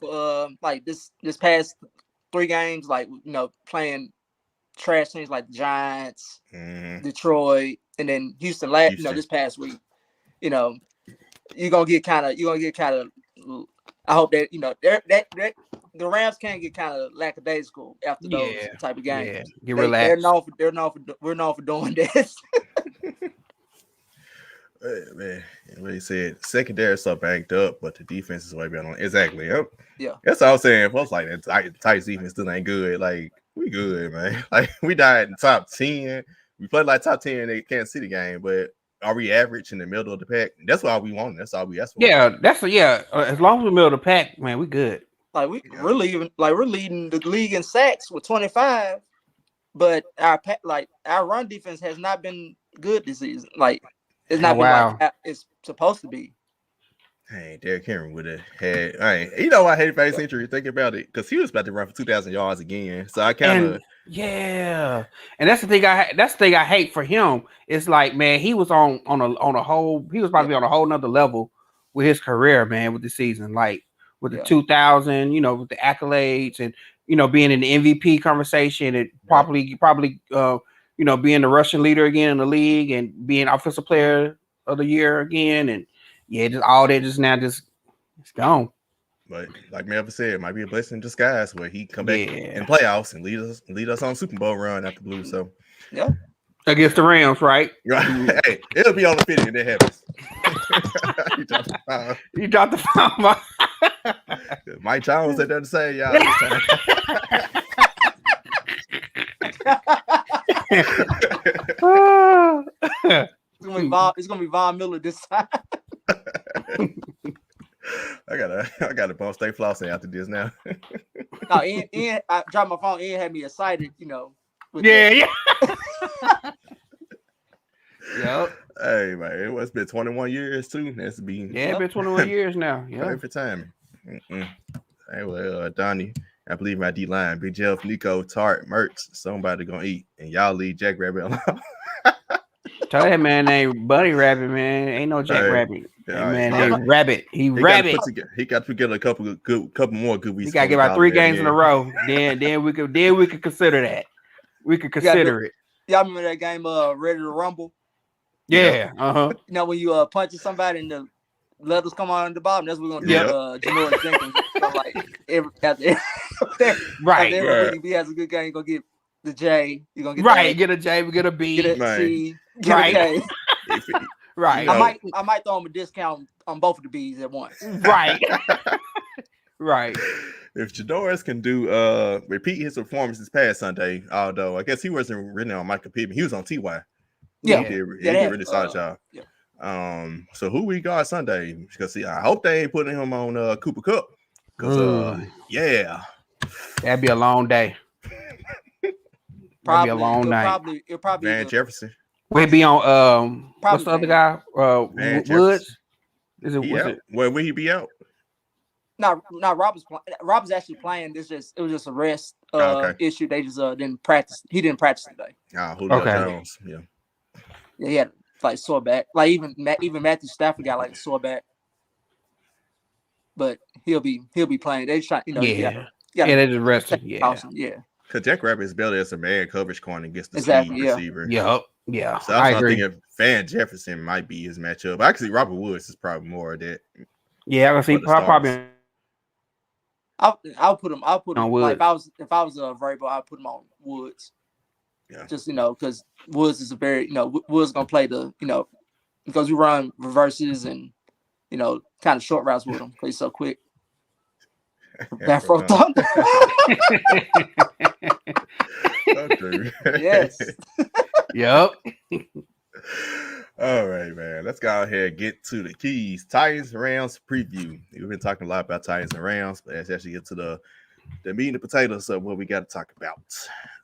[SPEAKER 3] like this past 3 games, like playing trash teams like the Giants, Detroit, and then Houston. This past week, you're gonna get kind of. I hope that that the Rams can't get kind of lackadaisical after those type of games.
[SPEAKER 2] Yeah, get relaxed.
[SPEAKER 3] We're known for doing this.
[SPEAKER 1] Man, what he said, secondary is so banked up, but the defense is way better. Exactly. Yep.
[SPEAKER 3] Yeah.
[SPEAKER 1] That's what I was saying. Folks like that Titans defense still ain't good. Like, we good, man. Like, we died in top 10. We played like top 10 in the Kansas City game, but are we average in the middle of the pack? That's what we want. That's all we ask for.
[SPEAKER 2] Yeah, as long as we're middle of the pack, man, we good.
[SPEAKER 3] Like we're leading the league in sacks with 25, but our run defense has not been good this season. Like, it's not been like it's supposed to be.
[SPEAKER 1] Hey, Derrick Henry would have had. I hate face injury. Think about it, because he was about to run for 2,000 yards again. So I kind of
[SPEAKER 2] and that's the thing. That's the thing I hate for him. It's like, man, he was on a whole. He was probably on a whole nother level with his career, man, with the season, like with the 2,000, with the accolades and being in the MVP conversation and probably being the rushing leader again in the league and being offensive player of the year again, and just all that it's gone.
[SPEAKER 1] But like Melvin said, it might be a blessing in disguise where he come back in playoffs and lead us on Super Bowl run after blue. So
[SPEAKER 2] against the Rams, right?
[SPEAKER 1] Hey, it'll be on the 50 if that happens.
[SPEAKER 2] You dropped the phone.
[SPEAKER 1] Mike Jones said that to say, y'all.
[SPEAKER 3] It's gonna be Von Miller this time.
[SPEAKER 1] I gotta bump stay flossing after this now.
[SPEAKER 3] No, Ian, I dropped my phone. Ian had me excited,
[SPEAKER 2] Yeah.
[SPEAKER 1] Yep. Hey man, it's been 21 years too. That's been
[SPEAKER 2] it's been 21 years now. Yeah.
[SPEAKER 1] Perfect timing. Hey, well, Donnie, I believe my D line, Big Jeff, Nico, Tart, Mertz, somebody gonna eat, and y'all leave Jack Rabbit alone.
[SPEAKER 2] Tell that man ain't Buddy Rabbit, man. Ain't no Jack Rabbit. Man, ain't Rabbit. He Rabbit.
[SPEAKER 1] He got to put together a couple more good weeks.
[SPEAKER 2] He got to get about 3 games in a row. Then we could consider that. We could consider it.
[SPEAKER 3] Y'all remember that game, Ready to Rumble?
[SPEAKER 2] Yeah.
[SPEAKER 3] When you punch somebody and the letters come on the bottom, that's what we're gonna do. Janoris Jenkins. So after every week, if he has a good game, you're gonna get the J. You're gonna get
[SPEAKER 2] get a J, we get a B,
[SPEAKER 3] get a C, get a K.
[SPEAKER 2] Right.
[SPEAKER 3] I might throw him a discount on both of the B's at once.
[SPEAKER 2] Right. Right.
[SPEAKER 1] If Janoris can do repeat his performance this past Sunday, although I guess he wasn't really on Michael Pittman, he was on TY. He did really solid job. So who we got Sunday? Because I hope they ain't putting him on Cooper Kupp. Because
[SPEAKER 2] that'd be a long day.
[SPEAKER 3] Probably
[SPEAKER 2] a long night.
[SPEAKER 3] It'll probably
[SPEAKER 1] Van Jefferson.
[SPEAKER 2] Will he be on what's
[SPEAKER 3] Probably
[SPEAKER 2] the other
[SPEAKER 3] Van.
[SPEAKER 2] guy?
[SPEAKER 1] Van Jefferson.
[SPEAKER 2] Woods? Is it
[SPEAKER 1] He
[SPEAKER 2] was
[SPEAKER 1] out.
[SPEAKER 2] it?
[SPEAKER 1] Well, will he be out?
[SPEAKER 3] No, Rob was actually playing. It was just a rest
[SPEAKER 1] Okay.
[SPEAKER 3] issue. They just didn't practice. He didn't practice today.
[SPEAKER 1] Julio
[SPEAKER 2] Okay.
[SPEAKER 1] Jones. Yeah.
[SPEAKER 3] Yeah, he had like sore back. Like even Matthew Stafford got like a sore back. But he'll be playing. They just try, you
[SPEAKER 2] Yeah.
[SPEAKER 3] gotta
[SPEAKER 2] They just rested. Yeah.
[SPEAKER 3] Yeah.
[SPEAKER 1] Because Jack Rabbit's belly is a man coverage corner against the
[SPEAKER 3] Exactly,
[SPEAKER 1] speed
[SPEAKER 3] yeah.
[SPEAKER 1] receiver.
[SPEAKER 2] Yep. Yeah.
[SPEAKER 1] So
[SPEAKER 2] I
[SPEAKER 1] I'm
[SPEAKER 2] agree.
[SPEAKER 1] thinking Van Jefferson might be his matchup. Actually, Robert Woods is probably more of that.
[SPEAKER 2] Yeah, I can see probably
[SPEAKER 3] I'll put him
[SPEAKER 2] on
[SPEAKER 3] like
[SPEAKER 2] Woods.
[SPEAKER 3] if I was a variable, I'd put him on Woods.
[SPEAKER 1] Yeah.
[SPEAKER 3] Just because Woods is a very Woods gonna play because we run reverses and kind of short routes with him because he's so quick. Afro Thunder. Yes.
[SPEAKER 2] Yep.
[SPEAKER 1] All right, man. Let's go ahead and get to the keys. Titans Rams preview. We've been talking a lot about Titans and Rams, but let's actually get to the meat and potatoes of what we got to talk about.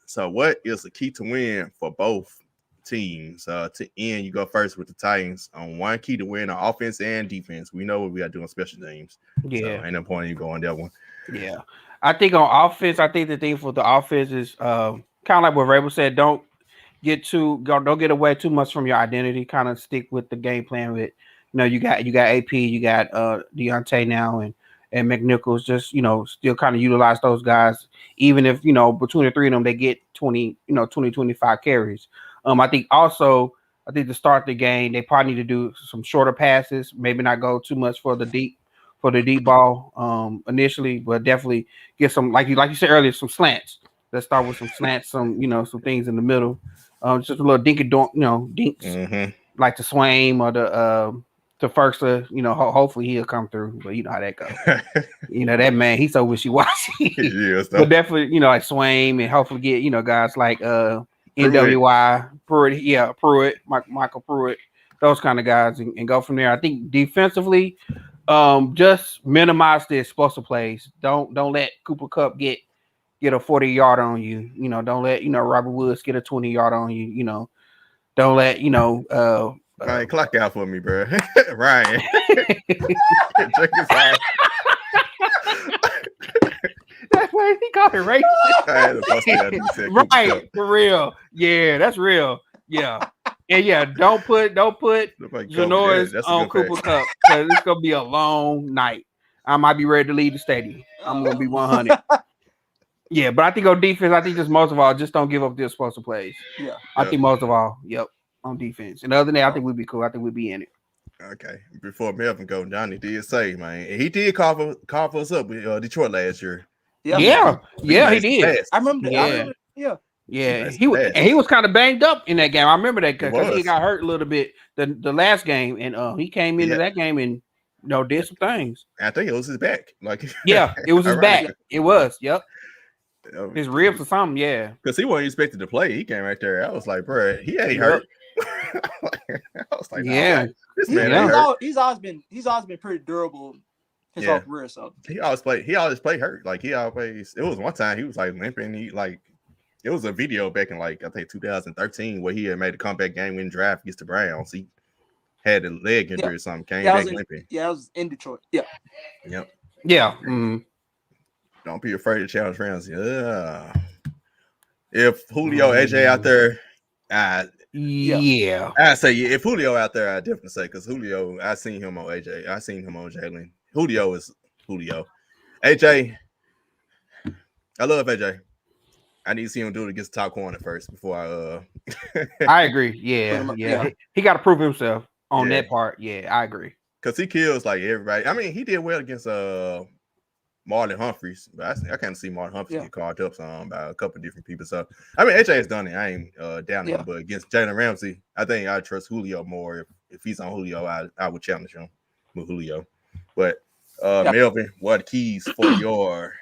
[SPEAKER 1] So, what is the key to win for both teams? To end, you go first with the Titans on one key to win on offense and defense. We know what we got to do on special teams.
[SPEAKER 2] Yeah.
[SPEAKER 1] So, ain't no point in you going that one.
[SPEAKER 2] Yeah. I think on offense, I think the thing for the offense is kind of like what Rabel said, don't get away too much from your identity. Kind of stick with the game plan with, you got AP, you got Deontay now and McNichols, just, still kind of utilize those guys, even if, between the three of them, they get 20, 25 carries. I think to start the game, they probably need to do some shorter passes, maybe not go too much for the deep ball initially, but definitely get some, like you said earlier, some slants. Let's start with some slants, some things in the middle. Just a little dinky donk, dinks
[SPEAKER 1] Mm-hmm.
[SPEAKER 2] like the Swaim or the first, hopefully he'll come through, but you know how that goes. That man, he's so wishy-washy. But definitely, like Swaim, and hopefully get, guys like NWI, Pruitt, Michael Pruitt, those kind of guys, and go from there. I think defensively, just minimize the explosive plays. Don't let Cooper Kupp get a 40-yard on you. Don't let Robert Woods get a 20-yard on you. Don't let
[SPEAKER 1] Ryan, clock out for me, bro. Ryan. Check this out.
[SPEAKER 2] That's why he called it racist. Right, for real. Yeah, that's real. Yeah. And yeah, don't put Janoris on Cooper Kupp because it's gonna be a long night. I might be ready to leave the stadium. I'm gonna be 100. Yeah, but I think on defense, just most of all, just don't give up the explosive plays.
[SPEAKER 3] Yeah.
[SPEAKER 2] I think most of all, on defense. And other than that, I think we'd be cool. I think we'd be in it.
[SPEAKER 1] Okay. Before Melvin go, Johnny did say, man, and he did call for us up with Detroit last year.
[SPEAKER 2] Yeah, he did.
[SPEAKER 1] Fast.
[SPEAKER 3] I remember that.
[SPEAKER 2] Yeah. He was kind of banged up in that game. I remember that because he got hurt a little bit the last game, and he came into that game and did some things.
[SPEAKER 1] I think it was his back.
[SPEAKER 2] It was his back. It was. Yep. His ribs or something, yeah.
[SPEAKER 1] Because he wasn't expected to play. He came right there. I was like, bro, he ain't hurt. I was like,
[SPEAKER 2] yeah,
[SPEAKER 1] this man ain't hurt.
[SPEAKER 3] He's always been pretty durable his whole career. So
[SPEAKER 1] he always played hurt. Like it was one time he was like limping. It was a video back in I think 2013 where he had made a comeback game winning drive against the Browns. He had a leg injury or something. Came back limping.
[SPEAKER 3] Yeah, that was in Detroit. Yeah.
[SPEAKER 1] Yep.
[SPEAKER 2] Yeah. Mm-hmm.
[SPEAKER 1] Don't be afraid to challenge Ramsey. If Julio, AJ out there, I say if Julio out there, I definitely say because Julio, I seen him on AJ. I seen him on Jalen. Julio is Julio. AJ, I love AJ. I need to see him do it against the top corner first before
[SPEAKER 2] I agree. Yeah. He got to prove himself on that part. Yeah, I agree.
[SPEAKER 1] Because he kills everybody. I mean, he did well against Marlon Humphreys, but I kind of see Marlon Humphreys get called up by a couple of different people. So I mean, AJ has done it. I ain't down him, but against Jalen Ramsey, I think I trust Julio more. If he's on Julio, I would challenge him with Julio. But Melvin, what keys for your?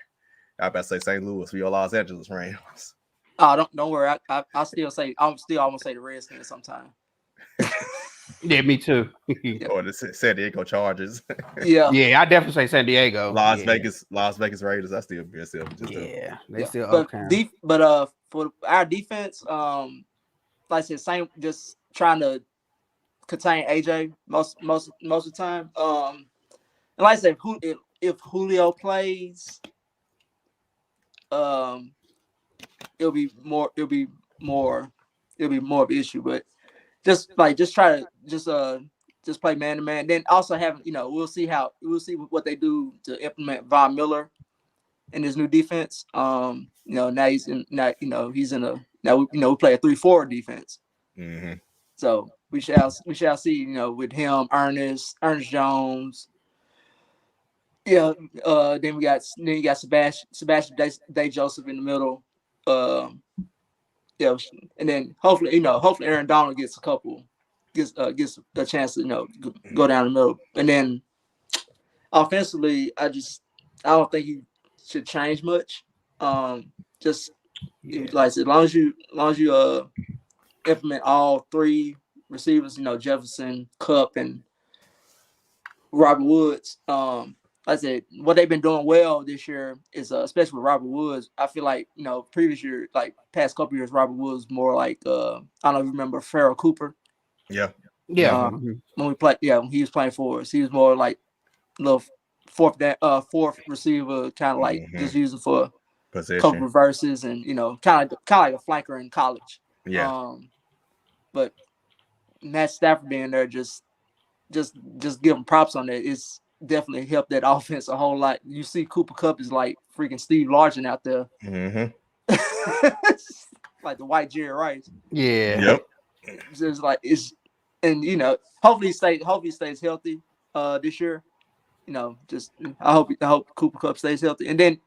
[SPEAKER 1] I about to say St. Louis for your Los Angeles Rams.
[SPEAKER 3] Oh, don't worry. I still almost say the Redskins sometime.
[SPEAKER 2] Yeah, me too.
[SPEAKER 1] Or the San Diego Chargers.
[SPEAKER 3] Yeah,
[SPEAKER 2] I definitely say San Diego.
[SPEAKER 1] Las Vegas Raiders. I still be
[SPEAKER 2] still
[SPEAKER 3] okay. But for our defense, like I said, just trying to contain AJ most of the time. And like I said, if Julio plays, it'll be more of an issue. But just try to just play man to man. Then also have we'll see what they do to implement Von Miller in his new defense. Now he's in a we play a 3-4 defense.
[SPEAKER 1] Mm-hmm.
[SPEAKER 3] So we shall see, with him, Ernest Jones. Yeah, then you got Sebastian Day Joseph in the middle. And then hopefully Aaron Donald gets a chance to go down the middle. And then offensively, I don't think he should change much. Just like I said, as long as you implement all three receivers, Jefferson, Kupp, and Robert Woods. Like I said, what they've been doing well this year is, especially with Robert Woods. I feel like previous year, like past couple years, Robert Woods more like I don't know if you remember Farrell Cooper.
[SPEAKER 1] Yeah.
[SPEAKER 3] When he was playing for us, he was more like little fourth receiver, kind of like just using for
[SPEAKER 1] possession,
[SPEAKER 3] couple reverses, and kind of like a flanker in college.
[SPEAKER 1] Yeah.
[SPEAKER 3] But Matt Stafford being there, just give him props on that. It's definitely helped that offense a whole lot. You see, Cooper Kupp is like freaking Steve Largent out there, like the white Jerry Rice.
[SPEAKER 2] Yeah.
[SPEAKER 1] Yep.
[SPEAKER 3] Just like and hopefully he stays healthy this year. I hope Cooper Kupp stays healthy, and then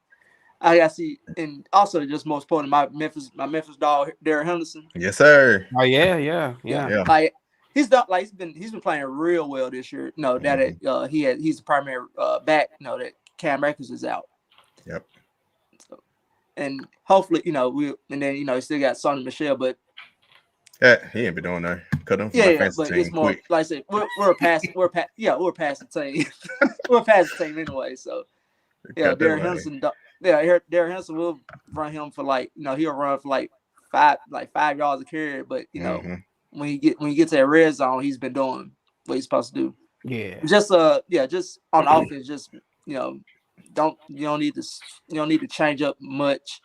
[SPEAKER 3] I see, and also just most important, my Memphis dog, Derrick Henderson.
[SPEAKER 1] Yes, sir.
[SPEAKER 2] Oh yeah.
[SPEAKER 3] Like he's been playing real well this year. He's the primary back. That Cam Akers is out.
[SPEAKER 1] Yep.
[SPEAKER 3] So, and hopefully he still got Sonny Michel, but
[SPEAKER 1] he ain't been doing that. Cut him.
[SPEAKER 3] But it's more quick. Like I said, we're past the team. We're past the team anyway. So Derrick Henderson. Derrick Henderson will run him for he'll run for like 5 yards a carry, but when you get to that red zone, he's been doing what he's supposed to do.
[SPEAKER 2] Yeah.
[SPEAKER 3] Just on offense, just you don't need to change up much.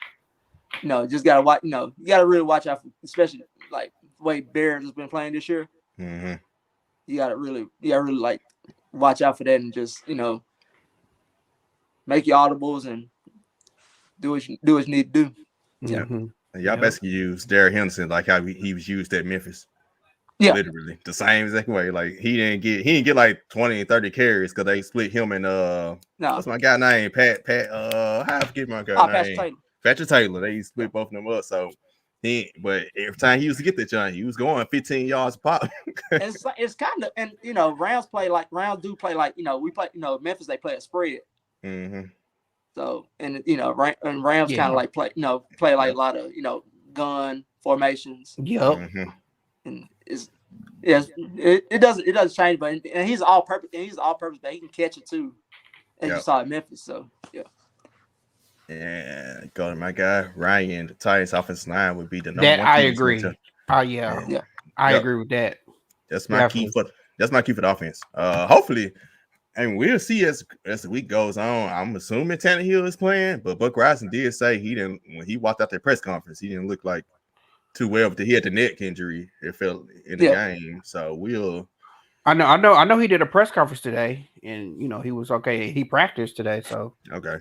[SPEAKER 3] Just gotta watch. You gotta really watch out, especially like the way Bears has been playing this year. You gotta really like watch out for that, and just make your audibles and do what you need to do.
[SPEAKER 1] Yeah. Y'all basically use Derrick Henderson like how he was used at Memphis.
[SPEAKER 3] Yeah,
[SPEAKER 1] literally the same exact way. Like he didn't get like 20 and 30 carries because they split him and what's my guy name? Pat I forget my guy name. Patrick Taylor. They split both of them up. So but every time he used to get that John, he was going 15 yards a pop.
[SPEAKER 3] it's kind of, and Rams do play like we play Memphis, they play a spread. So and Rams kind of like play like a lot of gun formations.
[SPEAKER 2] Yep.
[SPEAKER 3] And it doesn't change, but and he's all purpose, but he can catch it too. And you saw at Memphis, so yeah.
[SPEAKER 1] And go to my guy Ryan. The Titans offensive line would be the number
[SPEAKER 2] that
[SPEAKER 1] one.
[SPEAKER 2] I agree. I agree with that.
[SPEAKER 1] That's my key for the offense. Hopefully, and we'll see as the week goes on. I'm assuming Tannehill is playing, but Buck Rising did say when he walked out that press conference, he didn't look like too well, but he had the neck injury. It felt in the game, so we'll.
[SPEAKER 2] I know. He did a press conference today, and he was okay. He practiced today, so
[SPEAKER 1] okay.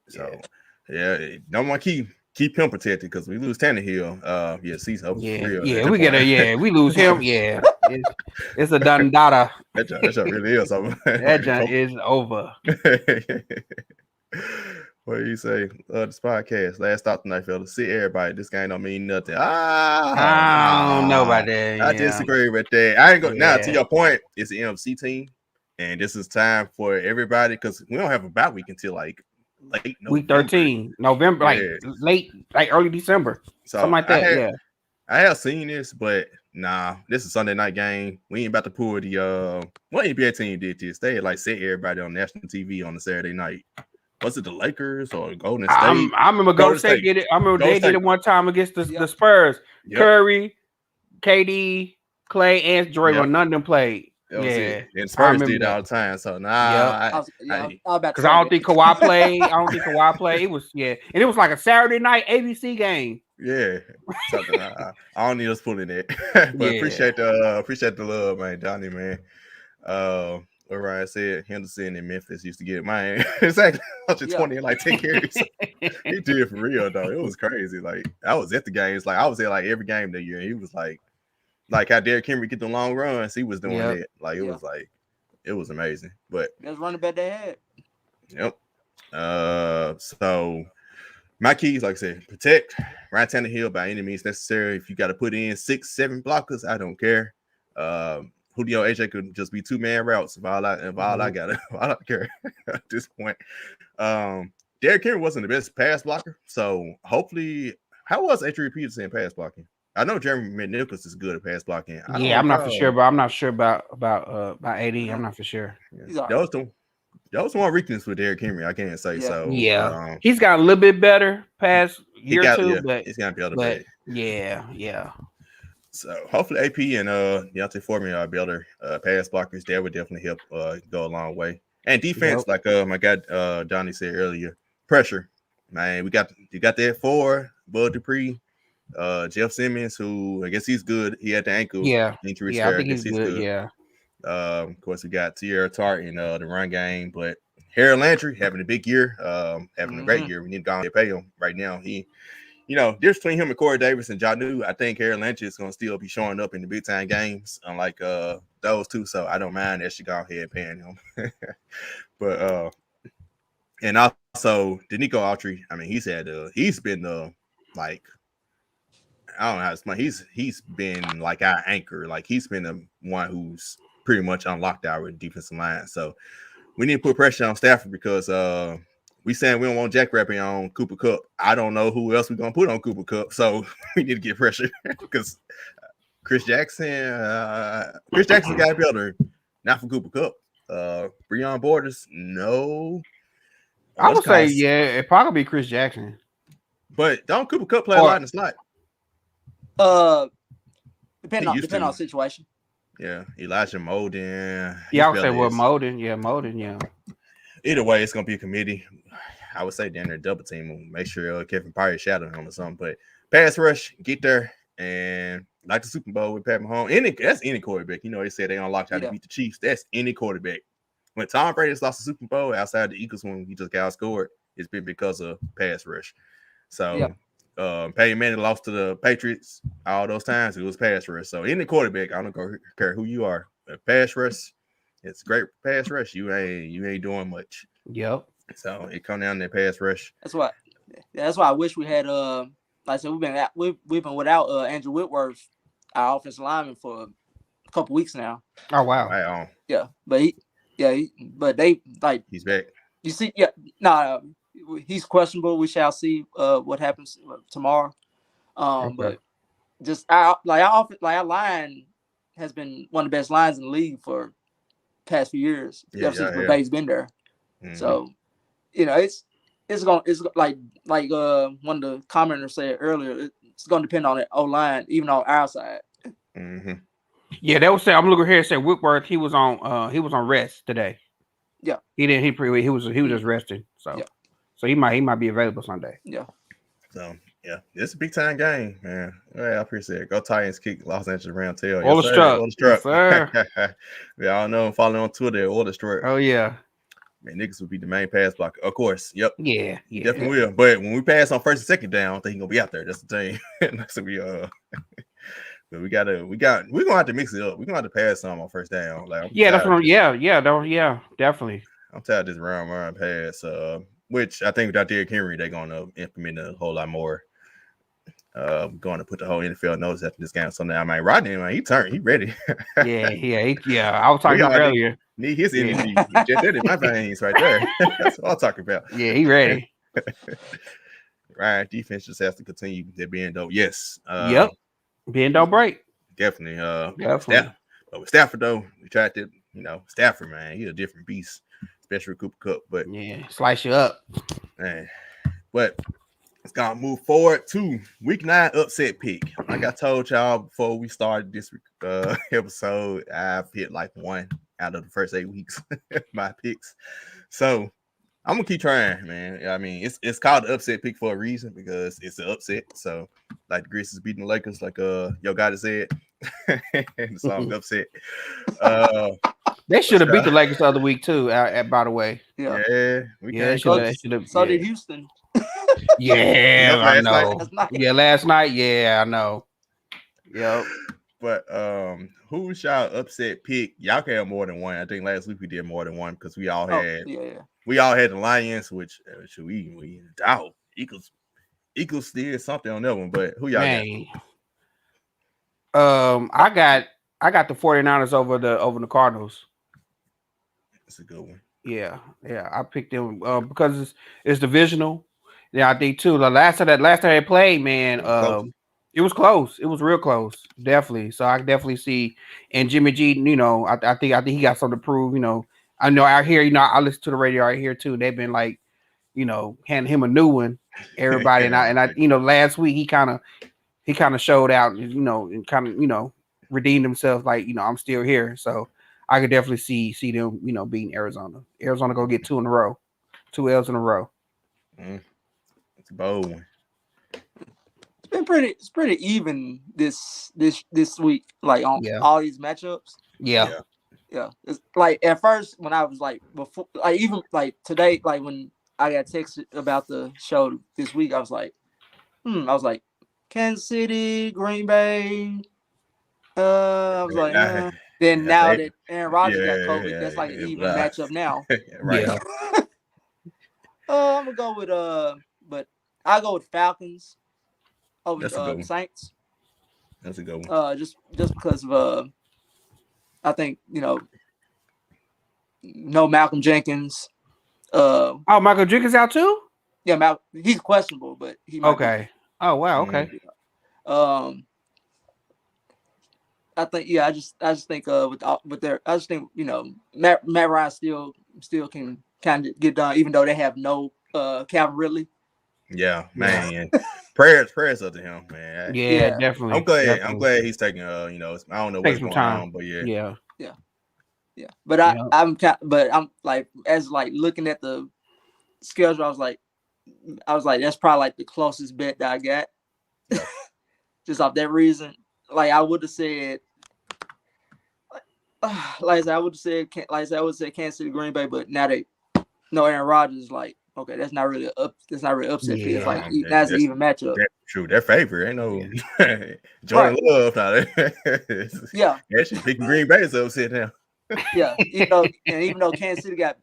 [SPEAKER 1] So don't want to keep him protected because we lose Tannehill. Season over.
[SPEAKER 2] We lose him. Yeah, it's a done data.
[SPEAKER 1] That really is over.
[SPEAKER 2] That junk is over.
[SPEAKER 1] What do you say? This podcast, last thought tonight, fellas. See everybody. This game don't mean nothing.
[SPEAKER 2] I don't know about that.
[SPEAKER 1] I disagree with that. I ain't going now. To your point, it's an NFC team, and this is time for everybody because we don't have a bye week until like late November.
[SPEAKER 2] Week 13, November, late, like early December, something like that.
[SPEAKER 1] I have seen this, but nah, this is a Sunday night game. We ain't about to pull the what NBA team did this. They had set everybody on national TV on a Saturday night. Was it the Lakers or Golden State?
[SPEAKER 2] I remember Golden State did it. I remember they did it one time against the Spurs. Yep. Curry, KD, Clay and Draymond,
[SPEAKER 1] Yep.
[SPEAKER 2] none of them played.
[SPEAKER 1] That was it.
[SPEAKER 2] Yeah,
[SPEAKER 1] And
[SPEAKER 2] I
[SPEAKER 1] Spurs
[SPEAKER 2] remember
[SPEAKER 1] did it
[SPEAKER 2] that.
[SPEAKER 1] all the time. So
[SPEAKER 2] Yep.
[SPEAKER 3] I was about to
[SPEAKER 2] Because I
[SPEAKER 3] say
[SPEAKER 2] don't
[SPEAKER 3] that.
[SPEAKER 2] think Kawhi played. I don't think Kawhi played. It was and it was like a Saturday night ABC game.
[SPEAKER 1] yeah. Something I don't need us pulling it. But
[SPEAKER 2] Yeah.
[SPEAKER 1] appreciate the love, man, Johnny, man. What Ryan said, Henderson in Memphis used to get mine. Exactly 120 and like 10 carries. He did for real though. It was crazy. Like I was at the games. Like I was at like every game that year. And he was like how Derrick Henry get the long runs. He was doing
[SPEAKER 2] Yep.
[SPEAKER 1] that. Like it was amazing. But
[SPEAKER 3] That's running back they had.
[SPEAKER 1] yep. So my keys, like I said, protect Ryan Tannehill by any means necessary. If you got to put in 6, 7 blockers, I don't care. Julio AJ could just be 2-man routes if all I got I don't care at this point. Derrick Henry wasn't the best pass blocker, so hopefully, how was Adrian Peterson in pass blocking? I know Jeremy McNichols is good at pass blocking.
[SPEAKER 2] I'm not for sure, but I'm not sure about AD. I'm not for sure.
[SPEAKER 1] Yeah. That was one weakness with Derrick Henry. I can't say so.
[SPEAKER 2] Yeah, he's got a little bit better past year or two, but
[SPEAKER 1] he's gonna be able to play.
[SPEAKER 2] Yeah.
[SPEAKER 1] So hopefully AP and Deontay Foreman are better pass blockers. That would definitely help go a long way. And defense, like my guy Johnny said earlier, pressure. Man, you got that 4, Bud Dupree, Jeff Simmons, who I guess he's good. He had the ankle injury scare.
[SPEAKER 2] I think he's good. Yeah.
[SPEAKER 1] Of course, we got Tierra Tart in the run game, but Harold Landry having a big year, having a great year. We need to go ahead and pay him right now. Difference between him and Corey Davis and Janu, I think Harold Landry is going to still be showing up in the big time games, unlike those two. So I don't mind that she go ahead and paying him. But and also Danico Autry, I mean, he's been like, I don't know how to explain. He's been like our anchor. Like he's been the one who's pretty much unlocked our defensive line. So we need to put pressure on Stafford because we saying we don't want Jack Rapping on Cooper Kupp. I don't know who else we're gonna put on Cooper Kupp. So we need to get pressure because Chris Jackson got to be better. Not for Cooper Kupp. Breon Borders, no.
[SPEAKER 2] I would say it probably be Chris Jackson.
[SPEAKER 1] But don't Cooper Kupp play a lot in the slot?
[SPEAKER 3] Depending on the situation.
[SPEAKER 1] Yeah, Elijah Molden.
[SPEAKER 2] Yeah, I would say Molden. Yeah, Molden. Yeah.
[SPEAKER 1] Either way, it's gonna be a committee. I would say down there double team. Make sure Kevin Pyre shadowing him or something. But pass rush, get there, and like the Super Bowl with Pat Mahomes. That's any quarterback. They said they unlocked how to beat the Chiefs. That's any quarterback. When Tom Brady's lost the Super Bowl outside the Eagles when he just got outscored, it's been because of pass rush. So. Peyton Manning lost to the Patriots all those times. It was pass rush. So any quarterback, I don't care who you are, pass rush, it's great pass rush. You ain't doing much.
[SPEAKER 2] Yep.
[SPEAKER 1] So it come down to pass rush.
[SPEAKER 3] That's why I wish we had like I said, we've been without Andrew Whitworth, our offensive lineman, for a couple weeks now.
[SPEAKER 2] Oh wow.
[SPEAKER 1] Right.
[SPEAKER 3] Yeah, but they like
[SPEAKER 1] he's back.
[SPEAKER 3] You see, he's questionable. We shall see what happens tomorrow. But just our line has been one of the best lines in the league for past few years. Ever since McVay's been there. Mm-hmm. So, it's like one of the commenters said earlier. It's going to depend on the O line, even on our side.
[SPEAKER 1] Mm-hmm.
[SPEAKER 2] Yeah, they would say. I'm looking here. Say Whitworth. He was on rest today.
[SPEAKER 3] Yeah,
[SPEAKER 2] he didn't. He was just resting. So, so he might be available Sunday.
[SPEAKER 3] Yeah.
[SPEAKER 1] So it's a big time game, man. I appreciate it. Go Titans, kick Los Angeles Rams tail.
[SPEAKER 2] All the struck.
[SPEAKER 1] Yes, sir. We all know him. Follow on Twitter. All the struck.
[SPEAKER 2] Oh yeah.
[SPEAKER 1] Man, niggas will be the main pass blocker. Of course. Yep.
[SPEAKER 2] Yeah.
[SPEAKER 1] Definitely will. But when we pass on first and second down, I don't think he's gonna be out there. That's the thing. That's we But we're gonna have to mix it up. We're gonna have to pass some on first down. Like
[SPEAKER 2] definitely.
[SPEAKER 1] I'm tired of this round pass. Which I think without Derrick Henry, they're gonna implement a whole lot more. Going to put the whole NFL notice after this game. So now, Rodney, he turned, he ready.
[SPEAKER 2] Yeah. I was talking about earlier.
[SPEAKER 1] Need his energy. Just in my veins right there. That's what I'm talking about.
[SPEAKER 2] Yeah, he ready.
[SPEAKER 1] Right, defense just has to continue their being dope. Yes.
[SPEAKER 2] Yep. Being don't break.
[SPEAKER 1] Definitely.
[SPEAKER 2] Definitely.
[SPEAKER 1] But with Stafford though, we tried to, Stafford, man, he's a different beast, especially with Cooper Kupp. But
[SPEAKER 2] slice you up.
[SPEAKER 1] Man. But It's gonna move forward to week 9 upset pick. Like I told y'all before we started this episode, I've hit like 1 out of the first 8 weeks my picks. So I'm gonna keep trying, man. I mean, it's called the upset pick for a reason because it's an upset. So like the Grizzlies beating the Lakers, like Yo Gotti said, the song upset.
[SPEAKER 2] They should have beat the Lakers the other week too. By the way,
[SPEAKER 1] we
[SPEAKER 2] should have.
[SPEAKER 3] So did Houston.
[SPEAKER 2] Yeah, I know.
[SPEAKER 3] Last night.
[SPEAKER 2] Yeah, last night. Yeah, I know. Yep.
[SPEAKER 1] But who's y'all upset pick? Y'all can have more than one. I think last week we did more than one because we all had we all had the Lions, which we doubt Eagles still something on that one. But who y'all
[SPEAKER 2] got? I got the 49ers over the Cardinals.
[SPEAKER 1] That's a good one.
[SPEAKER 2] Yeah, I picked them because it's divisional. Yeah, I think too. The last time they played, man, it was close. It was real close, definitely. So I definitely see. And Jimmy G, I think he got something to prove. I know out here, I listen to the radio right here too. They've been like, handing him a new one. Everybody and I, last week he kind of showed out, and kind of redeemed himself. Like, I'm still here. So I could definitely see them, beating Arizona. Arizona go get 2 in a row, 2 L's in a row.
[SPEAKER 1] It's a bold one.
[SPEAKER 3] It's pretty even this week, like on all these matchups.
[SPEAKER 2] Yeah.
[SPEAKER 3] It's like at first when I was like before, like even like today, like when I got texted about the show this week, I was like, Kansas City, Green Bay. I was like, then now that Aaron Rodgers got COVID, that's like an even matchup now.
[SPEAKER 1] Right.
[SPEAKER 2] Yeah.
[SPEAKER 3] I'm gonna go with but I'll go with Falcons over the Saints.
[SPEAKER 1] That's a good one.
[SPEAKER 3] Just because of I think no Malcolm Jenkins.
[SPEAKER 2] Michael Jenkins out too?
[SPEAKER 3] Yeah, he's questionable, but he might
[SPEAKER 2] be. Oh wow, okay.
[SPEAKER 3] I think I just think with their I just think Matt Ryan still can kind of get done even though they have no Calvin Ridley.
[SPEAKER 1] Yeah, man. prayers up to him, man.
[SPEAKER 2] Yeah, definitely.
[SPEAKER 1] I'm glad he's taking I don't know what's going on, but yeah.
[SPEAKER 3] But I'm like as like looking at the schedule, I was like that's probably like the closest bet that I got. Just off that reason. Like I would have said I would say Kansas City, Green Bay, but now Aaron Rodgers, like, okay, that's not really upset.
[SPEAKER 2] Yeah,
[SPEAKER 3] it's like that's an even matchup.
[SPEAKER 1] True, their favorite ain't no Jordan Love now.
[SPEAKER 3] Yeah,
[SPEAKER 1] actually picking Green Bay is upset now.
[SPEAKER 3] Yeah, even though Kansas City got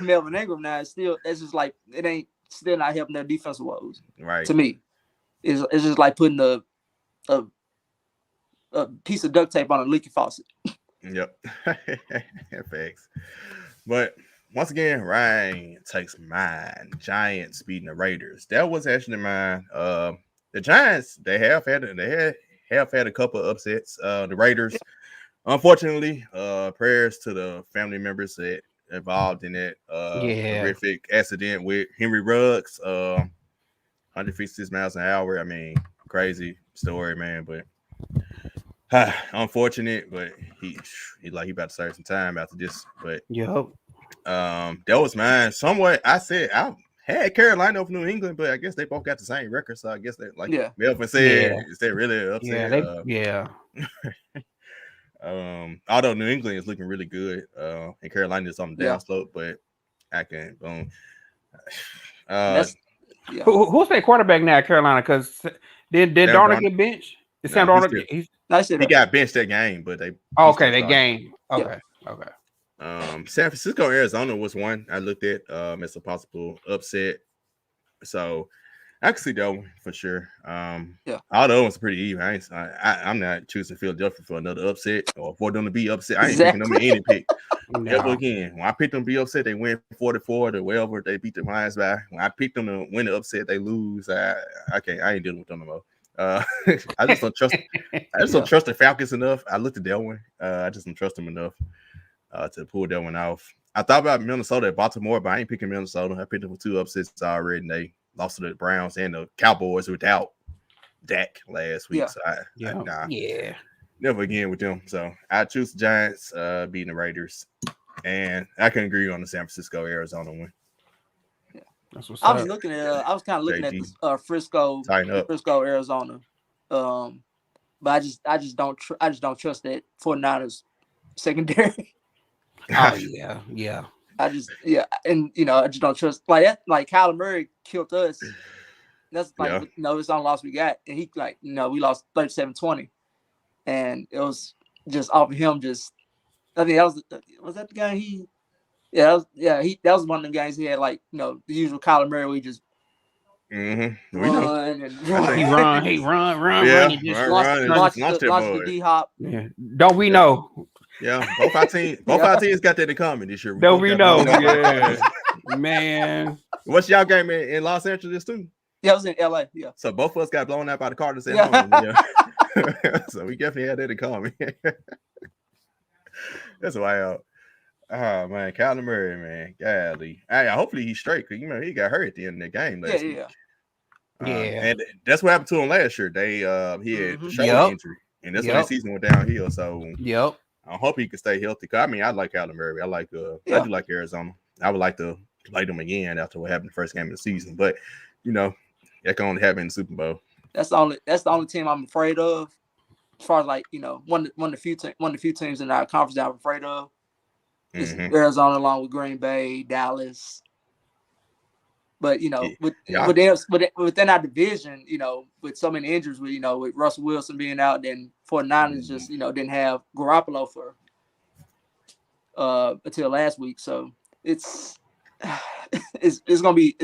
[SPEAKER 3] Melvin Ingram now, it's just like it ain't still not helping their defensive woes.
[SPEAKER 1] Right.
[SPEAKER 3] To me, it's just like putting a piece of duct tape on a leaky faucet.
[SPEAKER 1] Yep. Thanks. But once again, Ryan takes mine. Giants beating the Raiders. That was actually mine. The Giants, they have had a couple of upsets. The Raiders, unfortunately, prayers to the family members that involved in that horrific accident with Henry Ruggs. 156 miles an hour. I mean, crazy story, man. But unfortunate, but he about to serve some time after this. But that was mine. Somewhat, I said I had Carolina over New England, but I guess they both got the same record. So I guess that, like Melvin said, is that really an upset? Although New England is looking really good, and Carolina is on the down slope, but I can't.
[SPEAKER 2] Who's their quarterback now at Carolina? Because did Darnold get benched? Is Sam Darnold?
[SPEAKER 1] He got benched that game, but they.
[SPEAKER 2] That game. Okay.
[SPEAKER 1] San Francisco, Arizona was one I looked at as a possible upset. So I can see that one for sure. All the other ones are pretty even. I'm not choosing Philadelphia for another upset or for them to be upset. I ain't picking them in any pick. Ever again. When I picked them to be upset, they win 44 to wherever they beat the Lions by. When I picked them to win the upset, they lose. I ain't dealing with them no more. I just don't trust. Don't trust the Falcons enough. I looked at that one. I just don't trust them enough to pull that one off. I thought about Minnesota at Baltimore, but I ain't picking Minnesota. I picked them for 2 upsets already, and they lost to the Browns and the Cowboys without Dak last week.
[SPEAKER 3] Yeah.
[SPEAKER 1] So I never again with them. So I choose the Giants beating the Raiders, and I can agree on the San Francisco Arizona win.
[SPEAKER 3] Yeah,
[SPEAKER 2] that's what's
[SPEAKER 3] I was
[SPEAKER 2] up.
[SPEAKER 3] looking at. I was kind of looking
[SPEAKER 1] JD.
[SPEAKER 3] at the Frisco, Arizona. But I just don't trust that 49ers secondary.
[SPEAKER 2] Oh yeah.
[SPEAKER 3] I just and I just don't trust like that. Like Kyler Murray killed us. That's like it's the only loss we got, and he we lost 37-20, and it was just off of him. Just I think that was that the guy he. Yeah, that was one of the games he had like the usual Kyler Murray. We just run and run.
[SPEAKER 2] He run.
[SPEAKER 1] Yeah,
[SPEAKER 2] He just
[SPEAKER 1] launched
[SPEAKER 3] the D Hop.
[SPEAKER 2] Yeah. Don't we know?
[SPEAKER 1] Yeah, both our teams got that in common this year.
[SPEAKER 2] Don't we know? Yeah, man.
[SPEAKER 1] What's y'all game in Los Angeles too?
[SPEAKER 3] Yeah, it was in LA. Yeah.
[SPEAKER 1] So both of us got blown out by the Cardinals at home. Yeah. So we definitely had that in common. That's wild. Oh man, Kyler Murray, man, golly. Hopefully he's straight because he got hurt at the end of the game last week. And that's what happened to him last year. He had the shoulder injury, and that's when the season went downhill. So I hope he can stay healthy. Cause I like Kyler Murray. I do like Arizona. I would like to play them again after what happened the first game of the season. But that can only happen in the Super Bowl.
[SPEAKER 3] That's the only team I'm afraid of. As far as one of the few teams in our conference that I'm afraid of. It's Arizona along with Green Bay, Dallas. But within our division, with so many injuries, with Russell Wilson being out, then 49ers just didn't have Garoppolo for until last week. So it's gonna be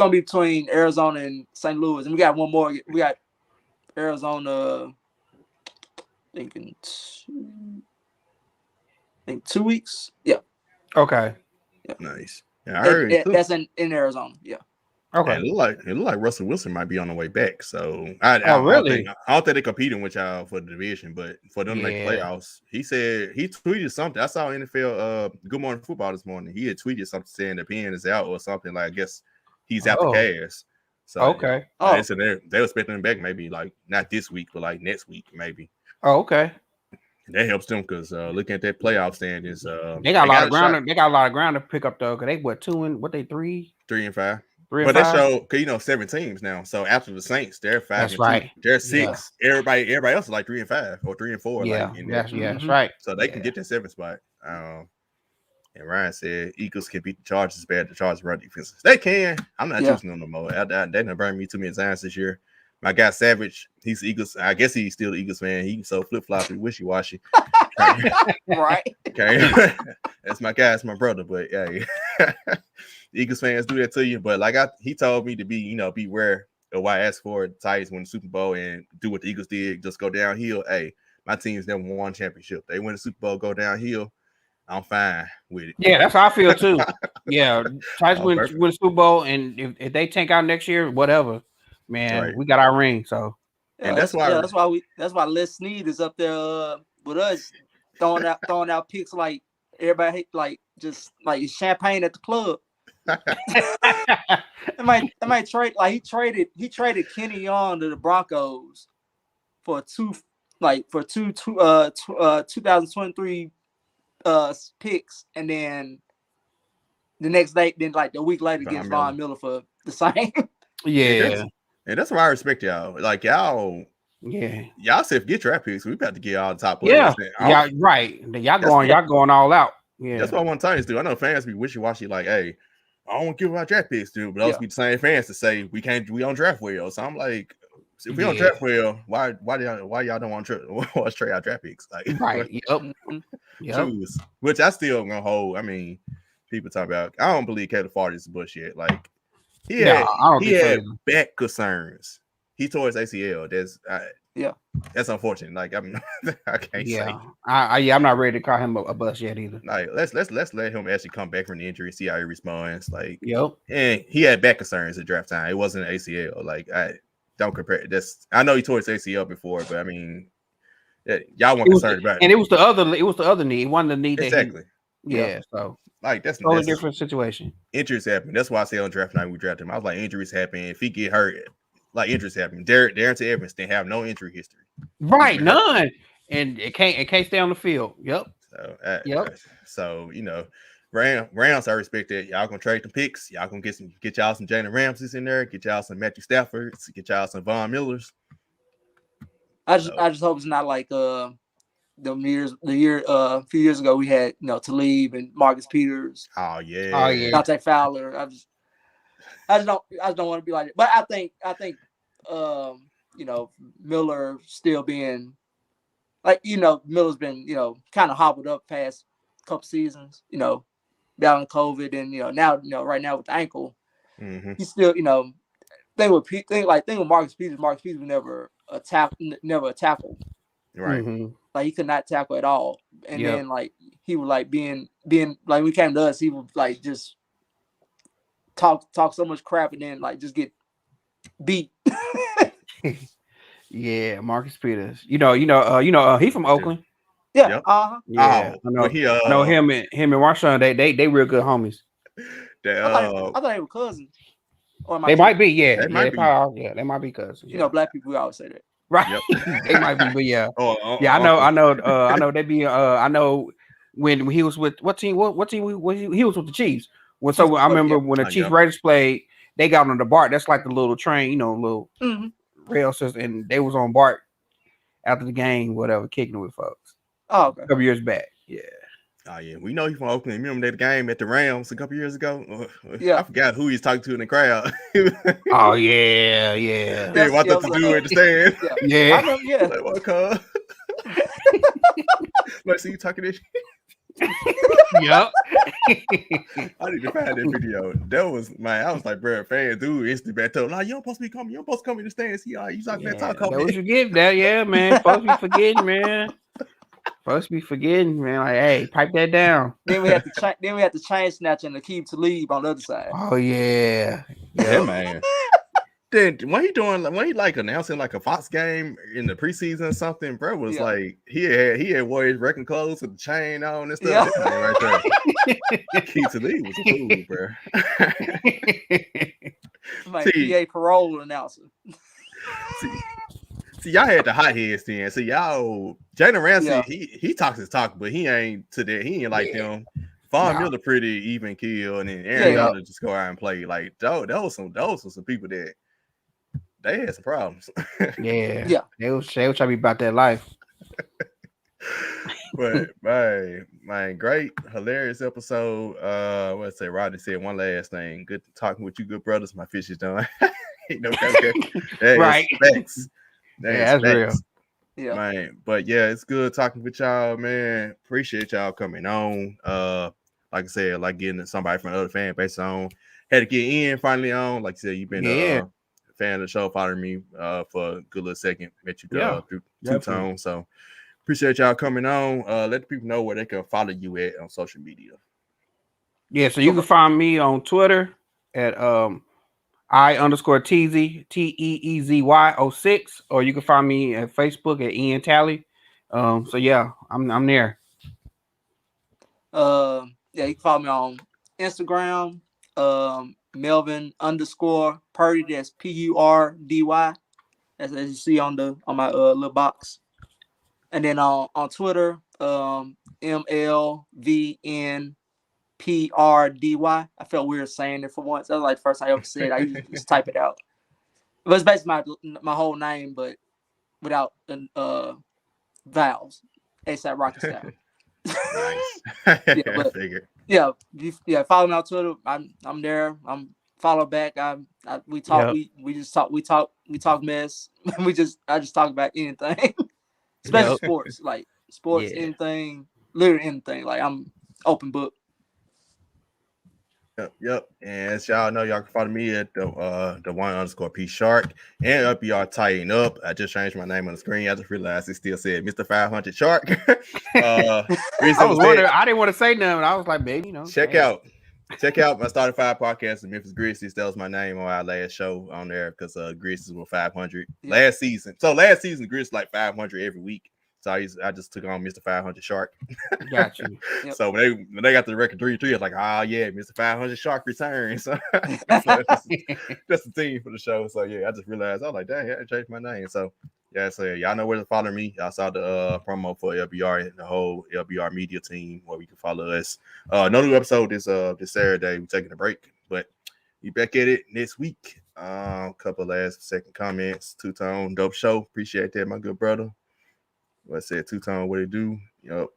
[SPEAKER 3] between Arizona and St. Louis, and we got one more. We got Arizona. I think 2 weeks. Yeah.
[SPEAKER 2] Okay.
[SPEAKER 3] Yeah.
[SPEAKER 1] Nice. Yeah, I heard
[SPEAKER 3] that's in Arizona. Yeah.
[SPEAKER 1] Okay. It looked like Russell Wilson might be on the way back. So I
[SPEAKER 2] really?
[SPEAKER 1] I don't think they're competing with y'all for the division, but for them to make playoffs, he said he tweeted something. I saw NFL Good Morning Football this morning. He had tweeted something saying the pen is out or something. Like I guess he's out the cast. So so they were expecting him back maybe like not this week, but like next week maybe.
[SPEAKER 2] Oh, okay.
[SPEAKER 1] That helps them because looking at their playoff standings,
[SPEAKER 2] they got a lot of ground. They got a lot of ground to pick up though. Cause they 3 and 5.
[SPEAKER 1] But that show, because 7 teams now. So after the Saints, they're 5.
[SPEAKER 2] That's right.
[SPEAKER 1] They're 6. Yeah. Everybody else is like 3 and 5 or 3 and 4.
[SPEAKER 2] Yeah, that's right.
[SPEAKER 1] So they can get that 7th spot. And Ryan said Eagles can beat the Chargers bad. The Chargers run defense. They can. I'm not choosing them no more. They done burned me too many times this year. My guy Savage, he's Eagles. I guess he's still the Eagles fan. He's so flip-floppy, wishy-washy.
[SPEAKER 3] Right.
[SPEAKER 1] Okay. That's my guy. That's my brother. But yeah. Eagles fans do that to you. But he told me to be, beware of why I asked for the Titans win the Super Bowl and do what the Eagles did, just go downhill. Hey, my team's never won championship. They win the Super Bowl, go downhill. I'm fine with it.
[SPEAKER 2] Yeah, that's how I feel too. Yeah. Titans win Super Bowl, and if they tank out next year, whatever. Man, we got our ring, so
[SPEAKER 1] and that's why
[SPEAKER 3] Les Snead is up there with us throwing out picks like everybody just like champagne at the club. I might trade he traded Kenny Young to the Broncos for 2023 picks, and then the next day, a week later, gets Von Miller for the same.
[SPEAKER 2] Yeah.
[SPEAKER 1] And that's why I respect y'all. Like y'all said get draft picks. We about to get all the top players.
[SPEAKER 2] Yeah, right. Y'all going all out. Yeah,
[SPEAKER 1] that's what I want Titans to do. I know fans be wishy-washy, like, hey, I don't want to give our draft picks, dude. But those be the same fans to say we don't draft well. So I'm like, if we don't draft well, why y'all don't want to trade our draft picks? Like,
[SPEAKER 2] right? Yep.
[SPEAKER 1] Which I still gonna hold. I mean, people talk about. I don't believe Caleb Farley is bullshit. Like. He had back concerns. He tore his ACL. That's unfortunate. Like I can't say.
[SPEAKER 2] I'm not ready to call him a bust yet either.
[SPEAKER 1] Like let's let him actually come back from the injury, see how he responds. Like and he had back concerns at draft time. It wasn't an ACL. Like I don't compare this. I know he tore his ACL before, but I mean, y'all weren't concerned about it.
[SPEAKER 2] And it was the other knee. One of the knee
[SPEAKER 1] exactly.
[SPEAKER 2] Yeah, so
[SPEAKER 1] like that's
[SPEAKER 2] totally different situation.
[SPEAKER 1] Injuries happen. That's why I say on draft night we drafted him. I was like, injuries happen. If he get hurt, like injuries happen. Darrington Evans didn't have no injury history.
[SPEAKER 2] Right, none. And it can't stay on the field. Yep.
[SPEAKER 1] So so Rams, I respect that. Y'all gonna trade the picks. Y'all gonna get y'all some Jalen Ramsey's in there, get y'all some Matthew Staffords, get y'all some Von Millers.
[SPEAKER 3] I just hope it's not like a few years ago we had Talib and Marcus Peters.
[SPEAKER 1] Oh yeah.
[SPEAKER 3] Dante Fowler. I just don't want to be like it. But I think Miller still being like Miller's been kind of hobbled up past couple seasons, battling COVID, and now right now with the ankle, he's still thing with Marcus Peters. Marcus Peters was never a tackle.
[SPEAKER 1] Right.
[SPEAKER 3] Like he could not tackle at all. And then like he would like being like when he came to us, he would like just talk so much crap and then like just get beat.
[SPEAKER 2] Yeah, Marcus Peters. He from Oakland.
[SPEAKER 3] Yeah.
[SPEAKER 1] Yep.
[SPEAKER 2] Yeah. I know him and Marshawn, they real good homies.
[SPEAKER 3] I thought they were cousins.
[SPEAKER 2] They might be, yeah.
[SPEAKER 1] They
[SPEAKER 2] might be cousins.
[SPEAKER 3] Black people, we always say that.
[SPEAKER 2] Right. Yep. They might be, but yeah. I know they be I know when he was with what team he was with the Chiefs. I remember when the Chiefs Raiders played, they got on the BART. That's like the little train, little rail system, and they was on BART after the game, whatever, kicking it with folks.
[SPEAKER 3] Oh, okay.
[SPEAKER 2] A couple years back. Yeah.
[SPEAKER 1] Oh yeah, we know he's from Oakland. Remember that game at the Rams a couple years ago?
[SPEAKER 3] Yeah,
[SPEAKER 1] I forgot who he's talking to in the crowd.
[SPEAKER 2] Oh yeah.
[SPEAKER 1] Yeah, what to do in the stand?
[SPEAKER 3] Yeah. I remember, yeah.
[SPEAKER 1] Like, what, cuz? Let's see you talking this shit.
[SPEAKER 2] Yep.
[SPEAKER 1] I need to find that video. That was I was like, bro, fan dude, instantly back to him. Like, you don't supposed to be coming. You don't supposed to come in the stands. You talking that talk.
[SPEAKER 2] That was you get that, yeah, man. Supposed to be forgetting, man. Like, hey, pipe that down.
[SPEAKER 3] Then we had the chain snatch and the keep to leave on the other side.
[SPEAKER 2] Oh yeah,
[SPEAKER 1] man. Then when he like announcing like a Fox game in the preseason or something, bro was like he had wore his wrecking clothes with the chain on and stuff. Yeah. Right there. Keith to leave was a fool, bro.
[SPEAKER 3] Like PA parole announcer.
[SPEAKER 1] See, y'all had the hot heads then. See, y'all, Jalen Ramsey, he talks his talk, but he ain't to that. He ain't like them. Von Miller pretty even kill, and then Aaron Donald just go out and play. Like those were some people that they had some problems.
[SPEAKER 2] Yeah. They was trying to be about that life.
[SPEAKER 1] But man, great, hilarious episode. Let's say Rodney said one last thing. Good talking with you, good brothers. My fish is done.
[SPEAKER 2] Right.
[SPEAKER 1] That's
[SPEAKER 2] real.
[SPEAKER 3] Yeah,
[SPEAKER 1] man. But yeah, it's good talking with y'all, man. Appreciate y'all coming on. Like I said, like getting somebody from another fan base on. Had to get in finally on. Like I said, you've been a fan of the show, following me for a good little second. Met you through Two-Tone. So appreciate y'all coming on. Let the people know where they can follow you at on social media.
[SPEAKER 2] Yeah, so you can find me on Twitter at I_Teezy, TEEZY 06, or you can find me at Facebook at Ian Talley. So yeah, I'm there.
[SPEAKER 3] Yeah, you can follow me on Instagram, Melvin _Purdy. That's PURDY. As you see on my little box. And then on Twitter, MLVNPRDY. I felt weird saying it for once. That was like the first time I ever said it. I usually just type it out. But it's basically my whole name, but without vowels. ASAP Rocky style.
[SPEAKER 1] Nice.
[SPEAKER 3] Follow me on Twitter. I'm there. I'm follow back. We talk. We just talk. We talk mess. I just talk about anything, especially sports. Like sports, anything, literally anything. Like I'm open book.
[SPEAKER 1] Yep. And as y'all know, y'all can follow me at the _P Shark and up y'all tighten up. I just changed my name on the screen. I just realized it still said Mr. 500 Shark. I
[SPEAKER 2] was wondering. I didn't want to say nothing. I was like, baby,
[SPEAKER 1] check out my Started 5 podcast, the Memphis Grizzlies. That was my name on our last show on there because Grizzlies were 500 last season. So last season, Grizzlies like 500 every week. So I just took on Mr. 500 Shark.
[SPEAKER 2] Got you.
[SPEAKER 3] Yep.
[SPEAKER 1] So when they got the record 3-3, I was like, oh yeah, Mr. 500 Shark returns. So just the team for the show. So yeah, I just realized I was like, dang, I had to change my name. So yeah, so y'all know where to follow me. Y'all saw the promo for LBR and the whole LBR media team where we can follow us. No new episode this Saturday. We're taking a break, but we back at it next week. Couple last second comments. Two-Tone, dope show. Appreciate that, my good brother. What I said, Two-Tone, what it do? Yup.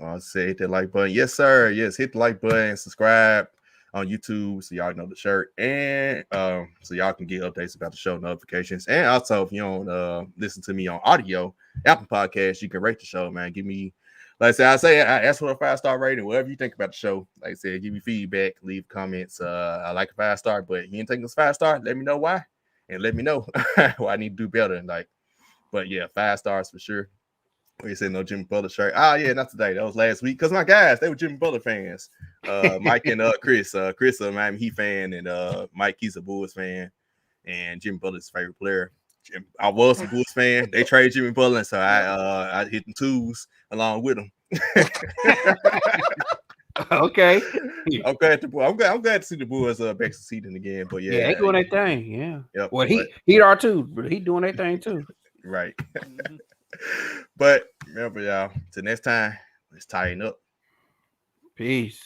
[SPEAKER 1] I said hit that like button. Yes, sir. Yes, hit the like button, subscribe on YouTube so y'all know the shirt, and so y'all can get updates about the show notifications. And also, if you don't listen to me on audio, Apple Podcasts, you can rate the show, man. Give me, like I ask for a 5-star rating, whatever you think about the show. Like I said, give me feedback, leave comments. I like a 5-star, but you ain't taking this 5-star. Let me know why, and let me know why I need to do better. But yeah, 5 stars for sure. We said no Jimmy Butler shirt. Oh yeah, not today. That was last week. Cause my guys, they were Jimmy Butler fans. Mike and Chris. Chris a Miami Heat fan, and Mike, he's a Bulls fan, and Jimmy Butler's his favorite player. I was a Bulls fan. They traded Jimmy Butler, so I hit the twos along with him.
[SPEAKER 2] Okay.
[SPEAKER 1] I'm glad to see the Bulls back succeeding again. But yeah,
[SPEAKER 2] they doing their thing. Yeah.
[SPEAKER 1] Yep,
[SPEAKER 2] well, he are too, but he doing their thing too.
[SPEAKER 1] Right. But remember, y'all, till next time, let's tighten up.
[SPEAKER 2] Peace.